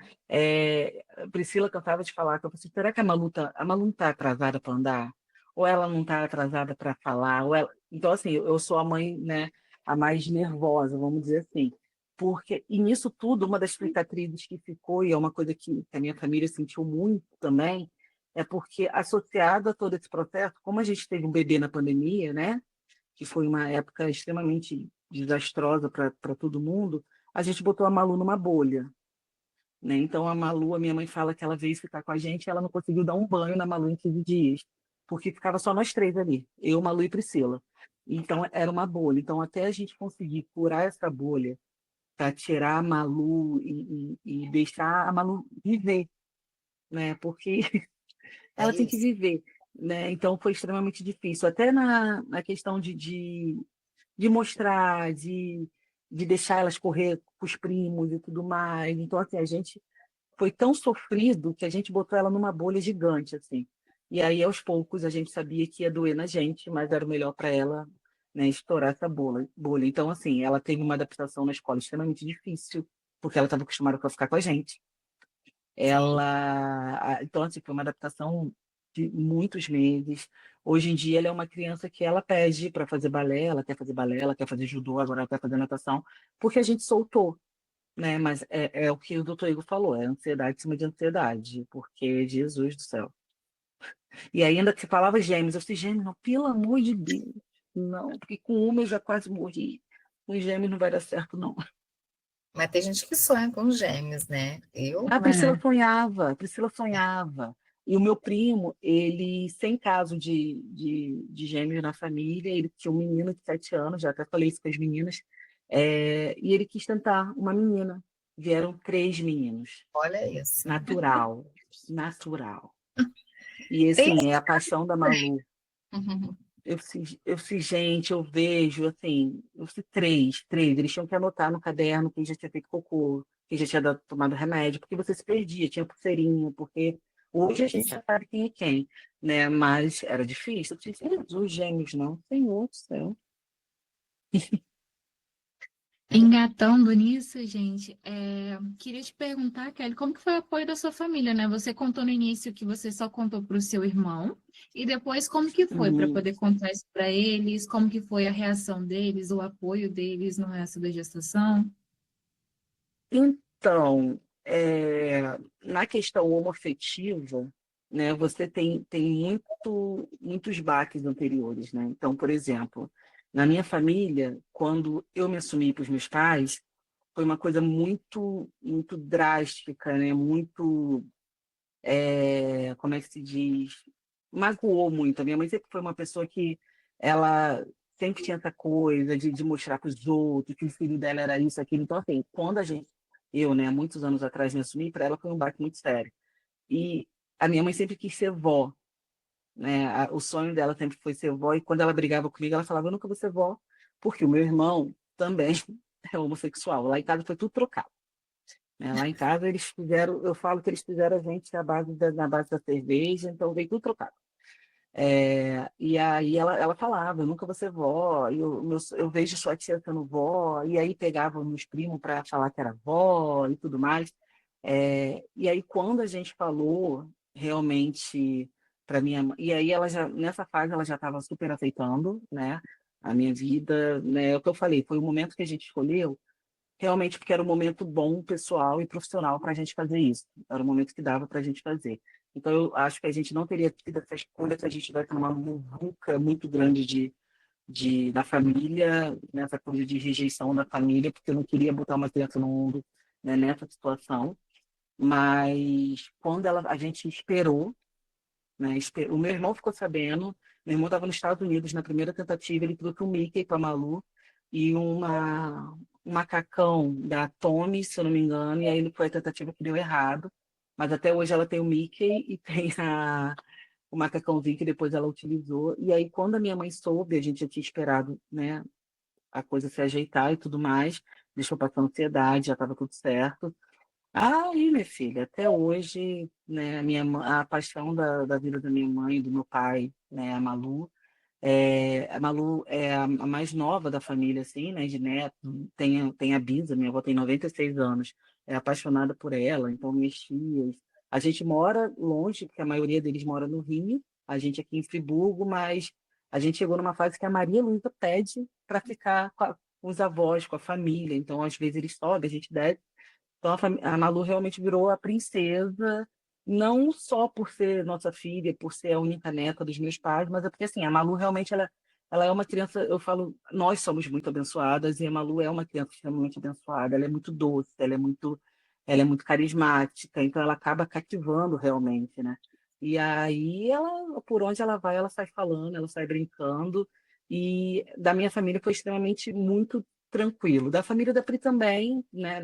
A Priscila cansava de falar, que eu falei assim, será que a Malu não está atrasada para andar? Ou ela não está atrasada para falar? Então, assim, eu sou a mãe, né, a mais nervosa, vamos dizer assim. E nisso tudo, uma das cicatrizes que ficou, e é uma coisa que a minha família sentiu muito também, é porque, associado a todo esse processo, como a gente teve um bebê na pandemia, né, que foi uma época extremamente desastrosa para todo mundo, a gente botou a Malu numa bolha, né? Então, a Malu, a minha mãe fala que ela veio ficar com a gente e ela não conseguiu dar um banho na Malu em 15 dias, porque ficava só nós três ali, eu, Malu e Priscila. Então, era uma bolha. Então, até a gente conseguir curar essa bolha, para tirar a Malu e deixar a Malu viver, né? Porque É ela tem que isso. viver, né? Então foi extremamente difícil, até na questão de mostrar, de deixar elas correr com os primos e tudo mais. Então, assim, a gente foi tão sofrido que a gente botou ela numa bolha gigante, assim. E aí, aos poucos, a gente sabia que ia doer na gente, mas era o melhor para ela, né, estourar essa bolha. Então, assim, ela teve uma adaptação na escola extremamente difícil, porque ela estava acostumada com ficar com a gente. Sim. Então, assim, foi uma adaptação de muitos meses. Hoje em dia, ela é uma criança que ela pede para fazer balé, ela quer fazer balé, ela quer fazer judô, agora ela quer fazer natação, porque a gente soltou, né? Mas é o que o doutor Igor falou, é ansiedade em cima de ansiedade, porque Jesus do céu. E ainda que falava gêmeos, eu disse, gêmeos, não, pelo amor de Deus, não, porque com uma eu já quase morri. Com gêmeos não vai dar certo, não. Mas tem gente que sonha com gêmeos, né? Eu, A Priscila né? sonhava, a Priscila sonhava. E o meu primo, ele, sem caso de gêmeos na família, ele tinha um menino de 7 anos, já até falei isso com as meninas, E ele quis tentar uma menina. Vieram 3 meninos. Olha isso. Natural, natural. E Tem. assim, é a paixão da Malu. Gente, eu vejo, assim, eu sei três, eles tinham que anotar no caderno quem já tinha feito cocô, quem já tinha tomado remédio, porque você se perdia, tinha pulseirinha, porque hoje a gente já sabe quem é quem, né? Mas era difícil. Eu disse, os gêmeos, não, Senhor do céu. Engatando nisso, gente, queria te perguntar, Kelly, como que foi o apoio da sua família, né? Você contou no início que você só contou para o seu irmão, e depois como que foi para Uhum. poder contar isso para eles? Como que foi a reação deles, o apoio deles no resto da gestação? Então, na questão homoafetiva, né, você tem muitos baques anteriores, né? Então, por exemplo, na minha família, quando eu me assumi para os meus pais, foi uma coisa muito drástica, né? Muito, como é que se diz? Magoou muito. A minha mãe sempre foi uma pessoa que ela sempre tinha essa coisa de mostrar para os outros que o filho dela era isso, aquilo. Então, assim, eu, né, muitos anos atrás me assumi, para ela foi um baque muito sério. E a minha mãe sempre quis ser vó, né? O sonho dela sempre foi ser vó, e quando ela brigava comigo, ela falava, eu nunca vou ser vó, porque o meu irmão também é homossexual. Lá em casa foi tudo trocado, né? Lá em casa eles fizeram, eu falo que eles fizeram a gente na base da cerveja, então veio tudo trocado. E aí ela falava, eu nunca vou ser vó, eu vejo sua tia sendo vó, e aí pegava meus primos para falar que era vó e tudo mais. E aí quando a gente falou realmente para minha mãe, e aí ela já, nessa fase ela já estava super aceitando, né, a minha vida, né, é o que eu falei, foi o momento que a gente escolheu, realmente porque era um momento bom, pessoal e profissional para a gente fazer isso. Era o momento que dava para a gente fazer. Então, eu acho que a gente não teria tido essa escolha se a gente tivesse uma muvuca muito grande da família, nessa coisa de rejeição da família, porque eu não queria botar uma criança no mundo, né, nessa situação. Mas quando a gente esperou, né, o meu irmão ficou sabendo, meu irmão estava nos Estados Unidos na primeira tentativa, ele trouxe um Mickey para Malu e um macacão da Tommy, se eu não me engano, e aí foi a tentativa que deu errado. Mas até hoje ela tem o Mickey e tem o macacãozinho que depois ela utilizou. E aí, quando a minha mãe soube, a gente já tinha esperado, né, a coisa se ajeitar e tudo mais, deixou passar a ansiedade, já estava tudo certo. Aí, minha filha, até hoje, né, a paixão da vida da minha mãe e do meu pai, né, a Malu é a mais nova da família, assim, né, de neto. Tem a Bisa, minha avó tem 96 anos, é apaixonada por ela, então minhas tias. A gente mora longe, porque a maioria deles mora no Rio, a gente aqui em Friburgo, mas a gente chegou numa fase que a Maria Luísa pede para ficar com os avós, com a família, então às vezes eles sobem, a gente desce. Então, a Malu realmente virou a princesa, não só por ser nossa filha, por ser a única neta dos meus pais, mas é porque, assim, a Malu realmente, ela é uma criança, eu falo, nós somos muito abençoadas, e a Malu é uma criança extremamente abençoada, ela é muito doce, ela é muito carismática, então ela acaba cativando realmente, né? E aí, por onde ela vai, ela sai falando, ela sai brincando, e da minha família foi extremamente muito tranquilo. Da família da Pri também, né?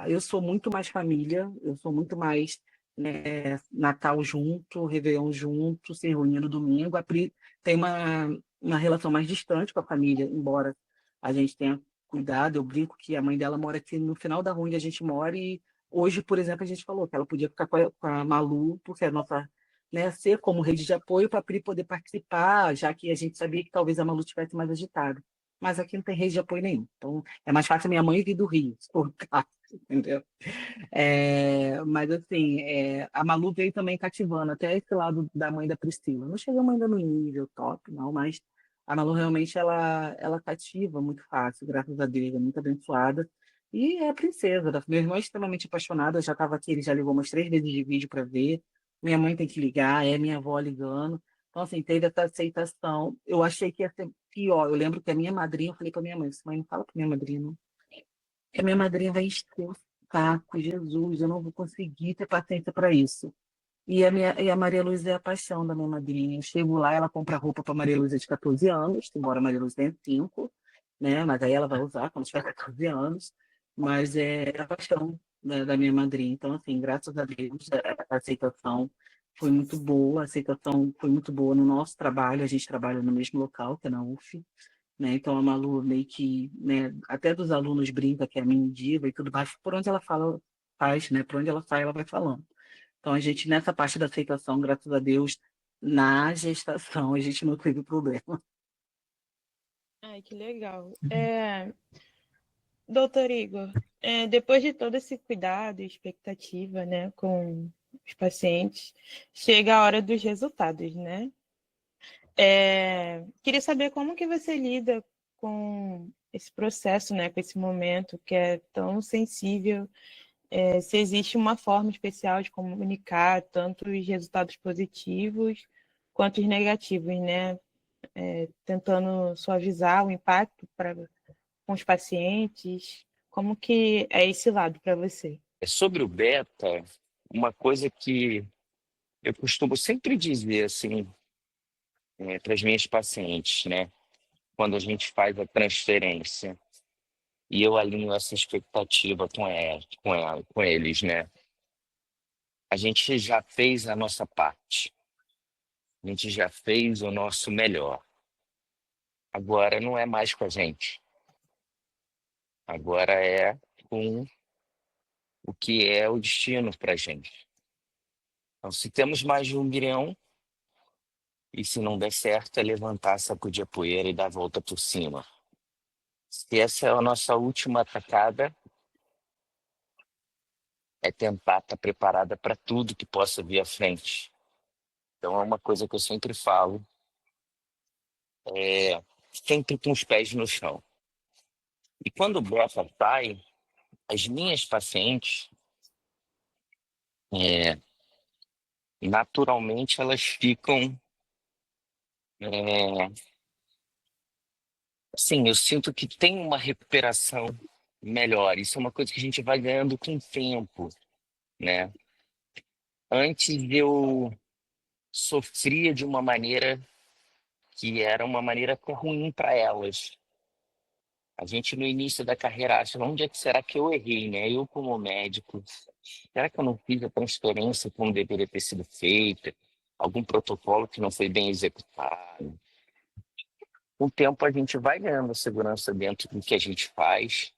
Eu sou muito mais família, eu sou muito mais, né, Natal junto, Réveillon junto, se reunir no domingo. A Pri tem uma relação mais distante com a família, embora a gente tenha cuidado. Eu brinco que a mãe dela mora aqui no final da rua onde a gente mora e hoje, por exemplo, a gente falou que ela podia ficar com a Malu, porque a nossa, né, ser como rede de apoio para a Pri poder participar, já que a gente sabia que talvez a Malu estivesse mais agitada. Mas aqui não tem rede de apoio nenhum. Então, é mais fácil a minha mãe vir do Rio, se for o caso, entendeu? Mas assim, a Malu veio também cativando, até esse lado da mãe da Priscila. Não chegamos ainda no nível top, não, mas a Malu realmente ela cativa muito fácil, graças a Deus, é muito abençoada. E é a princesa. Meu irmão é extremamente apaixonado, já estava aqui, ele já ligou umas 3 vezes de vídeo para ver. Minha mãe tem que ligar, é minha avó ligando. Então, assim, teve essa aceitação. Eu achei que ia ser pior. Eu lembro que a minha madrinha, eu falei para minha mãe, mãe, não fala para minha madrinha, não. Porque a minha madrinha vai encher o saco, Jesus, eu não vou conseguir ter paciência para isso. E a Maria Luísa é a paixão da minha madrinha. Eu chego lá, ela compra roupa para Maria Luísa de 14 anos, embora a Maria Luísa tenha 5, né? Mas aí ela vai usar quando tiver 14 anos, mas é a paixão, né, da minha madrinha. Então, assim, graças a Deus, a aceitação foi muito boa, a aceitação foi muito boa no nosso trabalho, a gente trabalha no mesmo local, que é na UF, né? Então a Malu meio que, né, até dos alunos brinca que é a mini diva e tudo mais, por onde ela fala, faz, né? Por onde ela sai, ela vai falando. Então a gente, nessa parte da aceitação, graças a Deus, na gestação, a gente não teve problema. Ai, que legal. Doutor Igor, depois de todo esse cuidado e expectativa, né, com os pacientes, chega a hora dos resultados, né? Queria saber como que você lida com esse processo, né, com esse momento que é tão sensível, se existe uma forma especial de comunicar tanto os resultados positivos quanto os negativos, né? Tentando suavizar o impacto com os pacientes. Como que é esse lado para você? Sobre o beta, uma coisa que eu costumo sempre dizer assim, para as minhas pacientes, né? Quando a gente faz a transferência e eu alinho essa expectativa com eles, né? A gente já fez a nossa parte, a gente já fez o nosso melhor. Agora não é mais com a gente, agora é com o que é o destino para a gente. Então, se temos mais de 1 milhão, e se não der certo, é levantar, sacudir a poeira e dar a volta por cima. Se essa é a nossa última atacada, é tentar estar preparada para tudo que possa vir à frente. Então, é uma coisa que eu sempre falo, sempre com os pés no chão. E quando o beta sai, as minhas pacientes, naturalmente, elas ficam... assim, eu sinto que tem uma recuperação melhor. Isso é uma coisa que a gente vai ganhando com o tempo, né? Antes eu sofria de uma maneira que era uma maneira ruim para elas. A gente no início da carreira acha, onde é que será que eu errei, né? Eu como médico, será que eu não fiz a transferência como deveria ter sido feita? Algum protocolo que não foi bem executado? Com o tempo a gente vai ganhando segurança dentro do que a gente faz,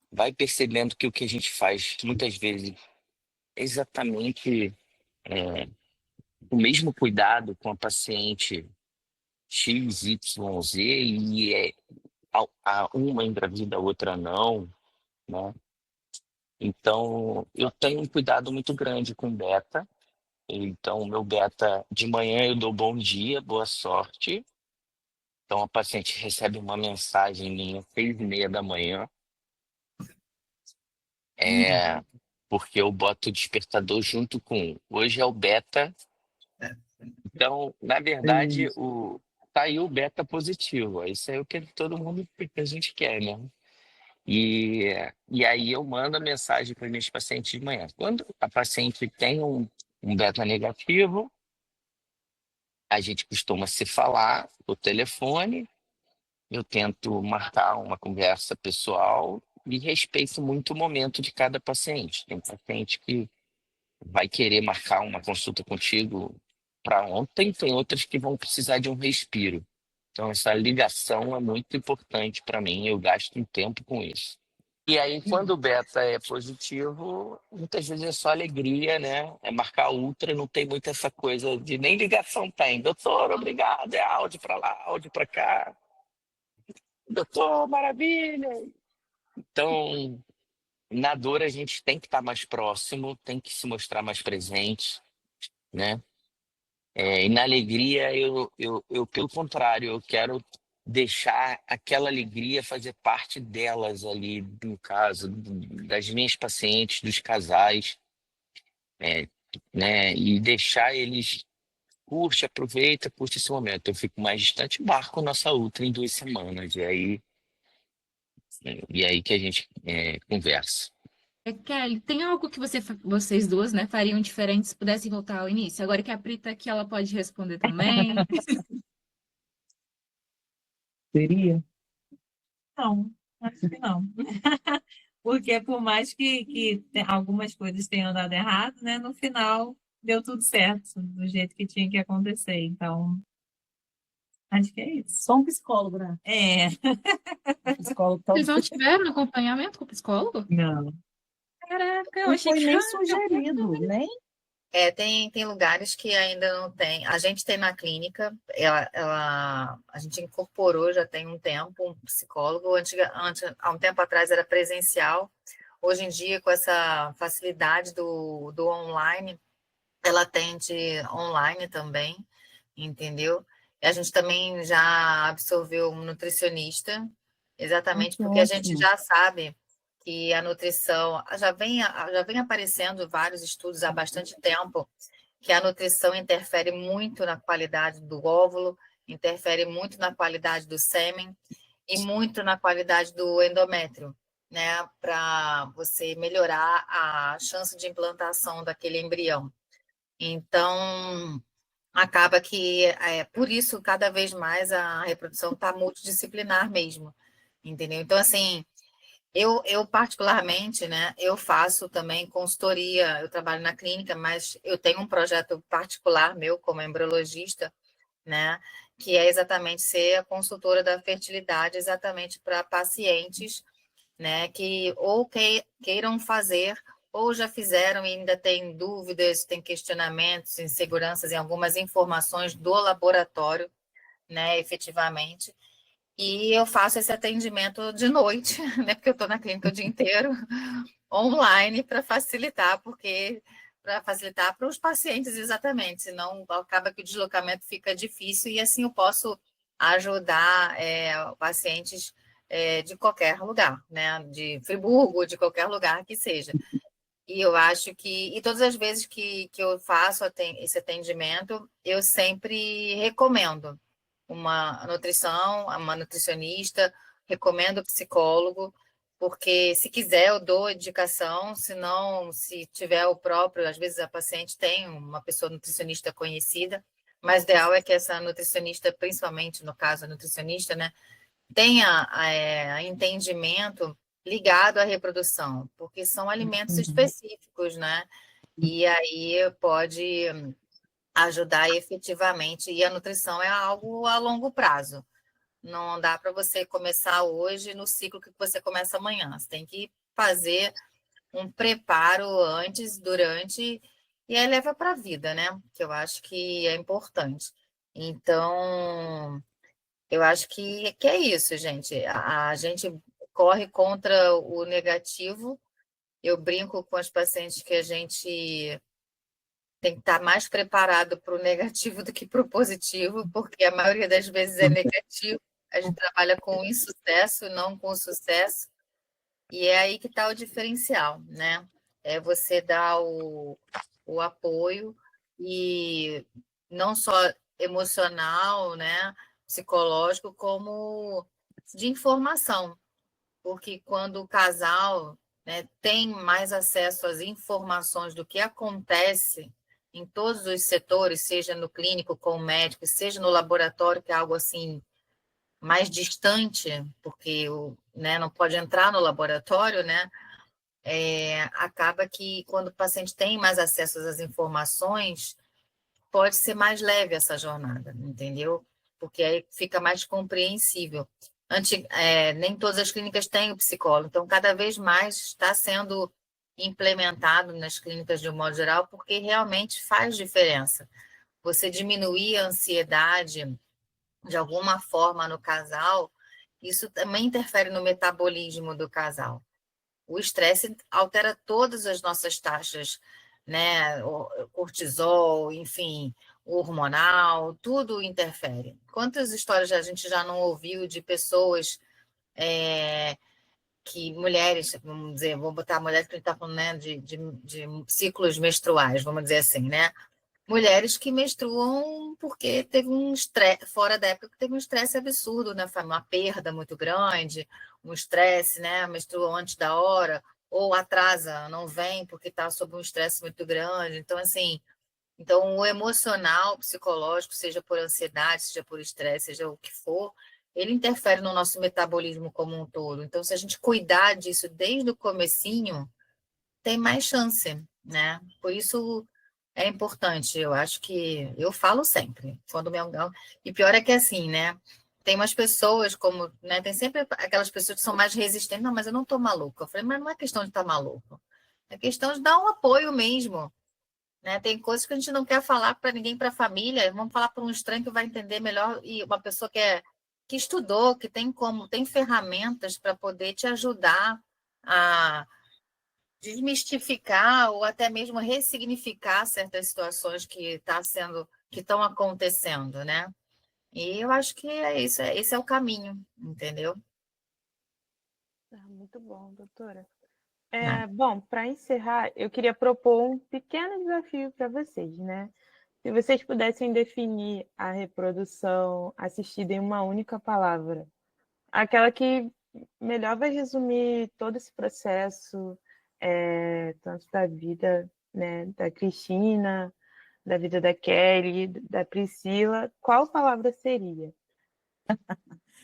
vai percebendo que o que a gente faz muitas vezes é exatamente o mesmo cuidado com a paciente X, Y, Z, e uma engravida, a outra não, né? Então, eu tenho um cuidado muito grande com beta. Então, o meu beta, de manhã eu dou bom dia, boa sorte. Então, a paciente recebe uma mensagem minha às 6h30 da manhã, porque eu boto o despertador junto com hoje é o beta. Então, na verdade, tá aí o beta positivo. Isso é o que todo mundo, que a gente quer, né? E aí eu mando a mensagem para meus pacientes de manhã. Quando a paciente tem um beta negativo, a gente costuma se falar por telefone, eu tento marcar uma conversa pessoal e respeito muito o momento de cada paciente. Tem paciente que vai querer marcar uma consulta contigo para ontem, tem outras que vão precisar de um respiro. Então, essa ligação é muito importante para mim, eu gasto um tempo com isso. E aí, quando o beta é positivo, muitas vezes é só alegria, né? É marcar ultra, não tem muito essa coisa de nem ligação tem. Doutor, obrigado, é áudio para lá, áudio para cá. Doutor, maravilha! Então, na dor a gente tem que estar mais próximo, tem que se mostrar mais presente, né? E na alegria, eu, pelo contrário, eu quero deixar aquela alegria fazer parte delas ali, no caso, das minhas pacientes, dos casais, né? E deixar eles, aproveita, curte esse momento. Eu fico mais distante, marco nossa outra em 2 semanas, e aí que a gente conversa. Kelly, tem algo que vocês duas, né, fariam diferente se pudessem voltar ao início? Agora que a Pri tá aqui, ela pode responder também. Seria? não, acho que não. Porque por mais que algumas coisas tenham dado errado, né, no final deu tudo certo, do jeito que tinha que acontecer. Então, acho que é isso. Só um psicólogo, né? É, Um psicólogo Vocês não talvez. tiveram acompanhamento com o psicólogo? não. Caraca, eu Não achei foi que nem sugerido, nem. Tem lugares que ainda não tem. A gente tem na clínica, a gente incorporou já tem um tempo um psicólogo. Há um tempo atrás era presencial. Hoje em dia, com essa facilidade do online, ela atende online também, entendeu? E a gente também já absorveu um nutricionista, exatamente Que porque a gente ótimo. já sabe que a nutrição já vem aparecendo vários estudos há bastante tempo que a nutrição interfere muito na qualidade do óvulo, interfere muito na qualidade do sêmen e muito na qualidade do endométrio, né? Para você melhorar a chance de implantação daquele embrião. Então, acaba que, por isso, cada vez mais a reprodução está multidisciplinar mesmo, entendeu? Então, assim, eu particularmente, né, eu faço também consultoria, eu trabalho na clínica, mas eu tenho um projeto particular meu como embriologista, né, que é exatamente ser a consultora da fertilidade, exatamente para pacientes, né, que ou queiram fazer, ou já fizeram e ainda têm dúvidas, têm questionamentos, inseguranças em algumas informações do laboratório, né, efetivamente. E eu faço esse atendimento de noite, né, porque eu estou na clínica o dia inteiro, online, para facilitar para os pacientes, exatamente, senão acaba que o deslocamento fica difícil e assim eu posso ajudar pacientes de qualquer lugar, né, de Friburgo, de qualquer lugar que seja. E eu acho e todas as vezes que eu faço esse atendimento, eu sempre recomendo uma nutrição, uma nutricionista, recomendo psicólogo, porque se quiser eu dou indicação, se não, se tiver o próprio, às vezes a paciente tem uma pessoa nutricionista conhecida, mas o ideal é que essa nutricionista, principalmente no caso a nutricionista, né, tenha entendimento ligado à reprodução, porque são alimentos específicos, né? E aí pode ajudar efetivamente. E a nutrição é algo a longo prazo. Não dá para você começar hoje no ciclo que você começa amanhã. Você tem que fazer um preparo antes, durante, e aí leva para a vida, né? Que eu acho que é importante. Então, eu acho que é isso, gente. A gente corre contra o negativo. Eu brinco com as pacientes que a gente tem que estar mais preparado para o negativo do que para o positivo, porque a maioria das vezes é negativo. A gente trabalha com insucesso, não com sucesso. E é aí que está o diferencial, né? É você dar o apoio e não só emocional, né? Psicológico, como de informação. Porque quando o casal, né, tem mais acesso às informações do que acontece em todos os setores, seja no clínico com o médico, seja no laboratório, que é algo assim mais distante, porque né, não pode entrar no laboratório, né? Acaba que quando o paciente tem mais acesso às informações, pode ser mais leve essa jornada, entendeu? Porque aí fica mais compreensível. Nem todas as clínicas têm o psicólogo, então cada vez mais está sendo implementado nas clínicas de um modo geral, porque realmente faz diferença. Você diminuir a ansiedade de alguma forma no casal, isso também interfere no metabolismo do casal. O estresse altera todas as nossas taxas, né? O cortisol, enfim, o hormonal, tudo interfere. Quantas histórias a gente já não ouviu de pessoas mulheres, vamos dizer, vou botar a mulher que a gente está falando, né, de ciclos menstruais, vamos dizer assim, né? Mulheres que menstruam porque teve um estresse, fora da época, teve um estresse absurdo na família, uma perda muito grande, um estresse, né? Menstruam antes da hora, ou atrasa, não vem porque está sob um estresse muito grande. Então, assim, o emocional, psicológico, seja por ansiedade, seja por estresse, seja o que for, ele interfere no nosso metabolismo como um todo. Então, se a gente cuidar disso desde o comecinho, tem mais chance, né? Por isso é importante, eu acho que eu falo sempre, quando meu e pior é que assim, né? Tem umas pessoas como, né? Tem sempre aquelas pessoas que são mais resistentes, não, mas eu não tô maluca. Eu falei, mas não é questão de estar maluco, é questão de dar um apoio mesmo, né? Tem coisas que a gente não quer falar para ninguém, para a família, vamos falar para um estranho que vai entender melhor e uma pessoa que estudou, que tem ferramentas para poder te ajudar a desmistificar ou até mesmo ressignificar certas situações que estão acontecendo, né? E eu acho que é isso, esse é o caminho, entendeu? Muito bom, doutora. Né? Bom, para encerrar, eu queria propor um pequeno desafio para vocês, né? Se vocês pudessem definir a reprodução assistida em uma única palavra, aquela que melhor vai resumir todo esse processo, tanto da vida, né, da Cristina, da vida da Kelly, da Priscila, qual palavra seria?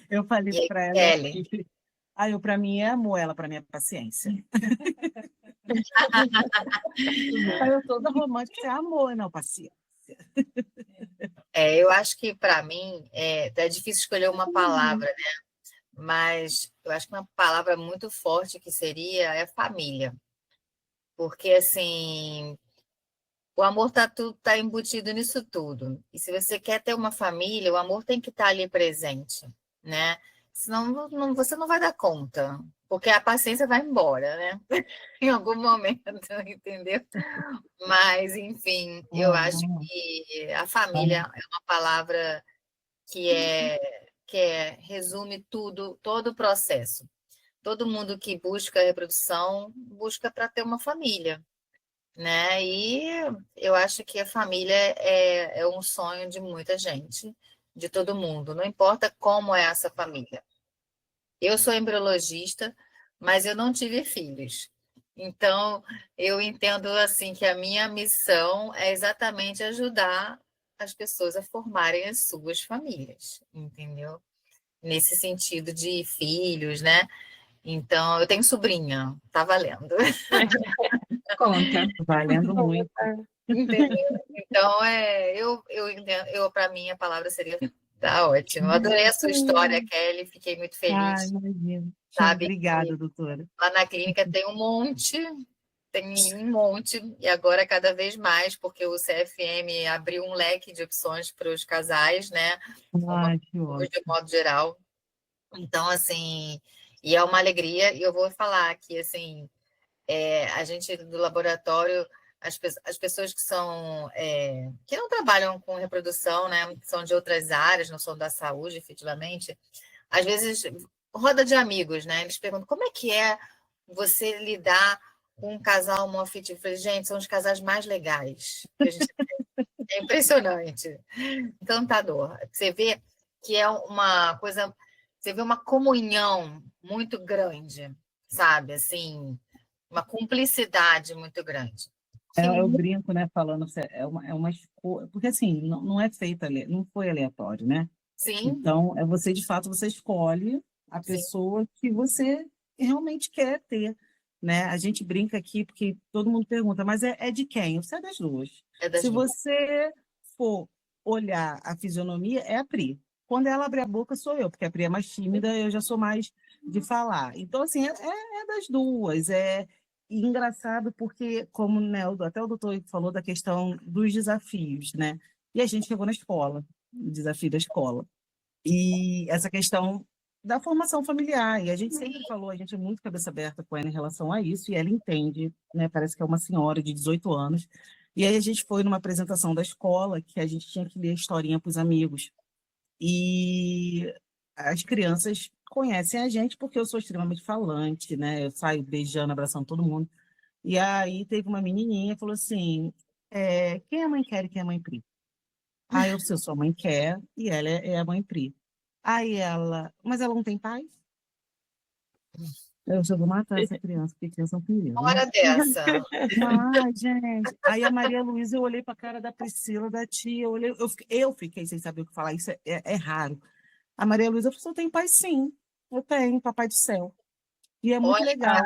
Eu falei E aí, para ela Kelly? que para mim é amor, ela para mim é paciência. Aí eu toda romântica, é amor, não, paciência. Eu acho que para mim é difícil escolher uma palavra, né? Mas eu acho que uma palavra muito forte que seria é família. Porque assim, o amor tá embutido nisso tudo. E se você quer ter uma família, o amor tem que estar ali presente, né? Senão você não vai dar conta, porque a paciência vai embora, né? Em algum momento, entendeu? Mas, enfim, eu acho que a família é uma palavra que resume tudo, todo o processo. Todo mundo que busca a reprodução busca para ter uma família, né? E eu acho que a família é um sonho de muita gente, de todo mundo, não importa como é essa família. Eu sou embriologista, mas eu não tive filhos. Então, eu entendo assim que a minha missão é exatamente ajudar as pessoas a formarem as suas famílias, entendeu? Nesse sentido de filhos, né? Então, eu tenho sobrinha, tá valendo. Conta, valendo muito. Entendeu? Então, eu entendo, para mim, a palavra seria tá ótimo. Eu adorei a sua história, Kelly, fiquei muito feliz. Imagino. Sabe Obrigada, que doutora. lá na clínica tem um monte, e agora cada vez mais, porque o CFM abriu um leque de opções para os casais, né? Que ótimo. De modo geral. Então, assim, e é uma alegria, e eu vou falar que, assim, a gente do laboratório, as pessoas que não trabalham com reprodução, né, são de outras áreas, não são da saúde, efetivamente, às vezes, roda de amigos, né, eles perguntam como é que é você lidar com um casal homoafetivo. Eu falei, gente, são os casais mais legais que a gente tem. É impressionante, encantador. Você vê que é uma coisa, você vê uma comunhão muito grande, sabe, assim, uma cumplicidade muito grande. Eu brinco, né, falando, porque assim, não é feita, não foi aleatório, né? Sim, Então, você de fato, você escolhe a sim, pessoa que você realmente quer ter, né? A gente brinca aqui, porque todo mundo pergunta, mas é de quem? Você é das duas. é das Se duas. você for olhar a fisionomia, é a Pri. Quando ela abre a boca, sou eu, porque a Pri é mais tímida, eu já sou mais de falar. Então, assim, é das duas. E engraçado porque, como né, até o doutor falou da questão dos desafios, né? E a gente chegou na escola, o desafio da escola. E essa questão da formação familiar. E a gente sempre falou, a gente é muito cabeça aberta com ela em relação a isso, e ela entende, né? Parece que é uma senhora de 18 anos. E aí a gente foi numa apresentação da escola que a gente tinha que ler a historinha para os amigos. E as crianças conhecem a gente porque eu sou extremamente falante, né? Eu saio beijando, abraçando todo mundo. E aí teve uma menininha que falou assim, quem é a mãe Quer e quem é a mãe Pri? Aí eu sou sua mãe Quer e ela é a mãe Pri. Aí mas ela não tem pai? Eu já vou matar essa criança, porque criança é um perigo, né? Hora dessa. Gente. Aí a Maria Luísa, eu olhei para a cara da Priscila, da tia, eu fiquei sem saber o que falar. Isso é raro. A Maria Luísa falou, eu tenho pai sim, eu tenho, papai do céu. E é muito Olha, legal,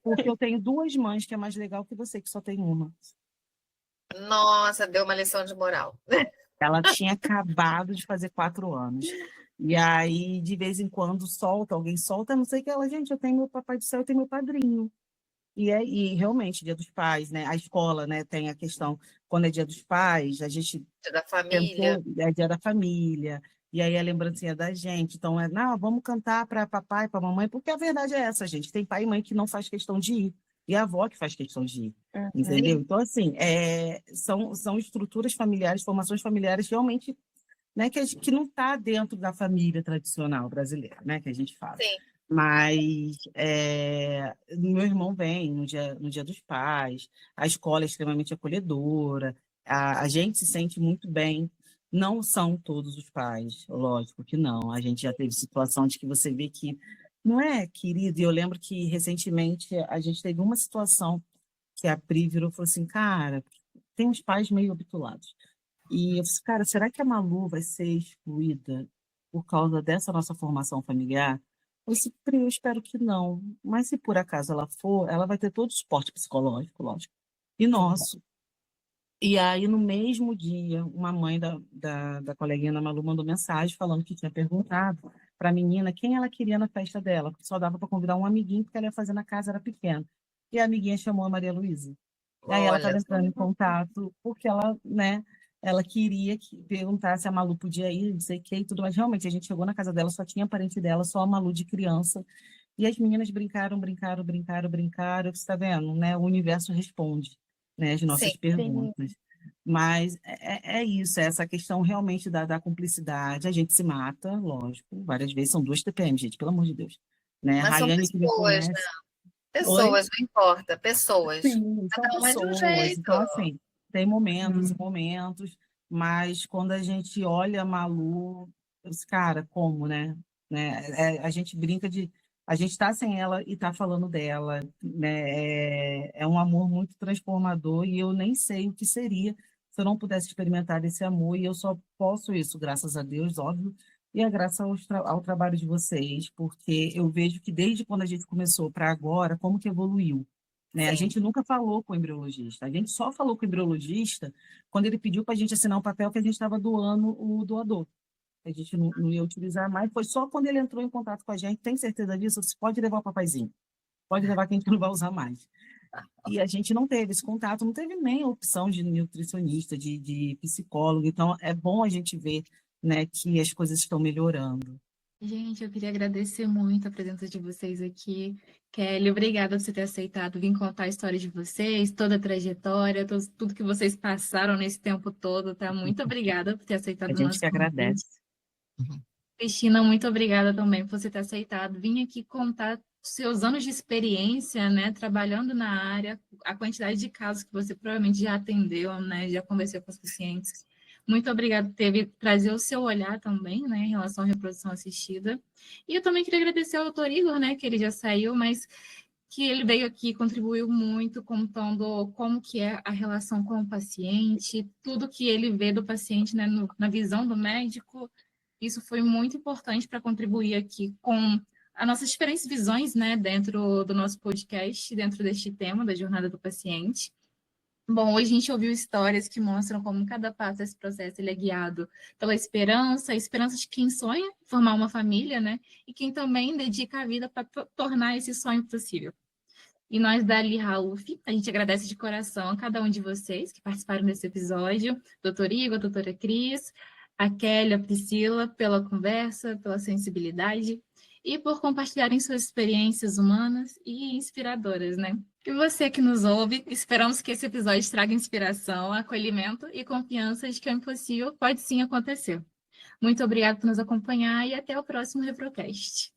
porque eu tenho duas mães, que é mais legal que você, que só tem uma. nossa, deu uma lição de moral. Ela tinha acabado de fazer 4 anos. E aí, de vez em quando, alguém solta, não sei o que. Ela, gente, eu tenho meu papai do céu, eu tenho meu padrinho. E realmente, Dia dos Pais, né? A escola, né, tem a questão, quando é Dia dos Pais, a gente Da família. pensou, é Dia da Família, e aí a lembrancinha da gente. Então, não, vamos cantar para papai, para mamãe, porque a verdade é essa, gente. Tem pai e mãe que não faz questão de ir, e a avó que faz questão de ir. Entendeu? Então, assim, são estruturas familiares, formações familiares realmente, né, que não está dentro da família tradicional brasileira, né, que a gente fala. Sim. Mas meu irmão vem no dia dos Pais, a escola é extremamente acolhedora, a gente se sente muito bem. Não são todos os pais, lógico que não. A gente já teve situação de que você vê que não é, querido. E eu lembro que recentemente a gente teve uma situação que a Pri virou e falou assim, cara, tem uns pais meio habitulados. E eu falei, cara, será que a Malu vai ser excluída por causa dessa nossa formação familiar? Eu disse, Pri, eu espero que não. Mas se por acaso ela for, ela vai ter todo o suporte psicológico, lógico, e nosso. E aí, no mesmo dia, uma mãe da coleguinha da Malu mandou mensagem falando que tinha perguntado para a menina quem ela queria na festa dela, porque só dava para convidar um amiguinho, porque ela ia fazer na casa, era pequena. E a amiguinha chamou a Maria Luísa. E aí ela Olha, estava entrando em contato, porque ela, né, ela queria perguntar se a Malu podia ir, não sei o que e tudo, mas realmente a gente chegou na casa dela, só tinha parente dela, só a Malu de criança. E as meninas brincaram. Você está vendo, né? O universo responde, né, as sim. nossas perguntas. Mas é isso, é essa questão realmente da cumplicidade. A gente se mata, lógico, várias vezes, são 2 TPM, gente, pelo amor de Deus. Né? Mas são Rayane que me pessoas, né? conhece. Oi? Pessoas, não importa, pessoas. Sim, são Cada um é de um pessoas. jeito. Então, assim, tem momentos e momentos, mas quando a gente olha a Malu, eu disse, cara, como, né? A gente brinca de. A gente está sem ela e está falando dela, né? É um amor muito transformador e eu nem sei o que seria se eu não pudesse experimentar esse amor, e eu só posso isso, graças a Deus, óbvio, e é graças ao trabalho de vocês, porque eu vejo que desde quando a gente começou para agora, como que evoluiu. Né? A Sim. gente nunca falou com o embriologista, a gente só falou com o embriologista quando ele pediu para a gente assinar um papel que a gente estava doando o doador. A gente não ia utilizar mais, foi só quando ele entrou em contato com a gente, tem certeza disso? Você pode levar o papaizinho, pode levar que a gente não vai usar mais. E a gente não teve esse contato, não teve nem a opção de nutricionista, de psicólogo, então é bom a gente ver, né, que as coisas estão melhorando. Gente, eu queria agradecer muito a presença de vocês aqui. Kelly, obrigada por você ter aceitado vir contar a história de vocês, toda a trajetória, tudo que vocês passaram nesse tempo todo, tá? Muito obrigada por ter aceitado A o gente nosso que convite. agradece. Cristina, muito obrigada também por você ter aceitado. Vim aqui contar seus anos de experiência, né, trabalhando na área, a quantidade de casos que você provavelmente já atendeu, né, já conversou com os pacientes. Muito obrigada por trazer o seu olhar também, né, em relação à reprodução assistida. E eu também queria agradecer ao doutor Igor, né, que ele já saiu, mas que ele veio aqui e contribuiu muito, contando como que é a relação com o paciente, tudo que ele vê do paciente, né, na visão do médico. Isso foi muito importante para contribuir aqui com as nossas diferentes visões, né, dentro do nosso podcast, dentro deste tema da jornada do paciente. Bom, hoje a gente ouviu histórias que mostram como cada passo desse processo ele é guiado pela esperança, a esperança de quem sonha formar uma família, né, e quem também dedica a vida para tornar esse sonho possível. E nós da Ali Rauf, a gente agradece de coração a cada um de vocês que participaram desse episódio, doutor Igor, doutora Cris, a Kelly, a Priscila, pela conversa, pela sensibilidade e por compartilharem suas experiências humanas e inspiradoras, né? E você que nos ouve, esperamos que esse episódio traga inspiração, acolhimento e confiança de que o impossível pode sim acontecer. Muito obrigada por nos acompanhar e até o próximo Reprocast.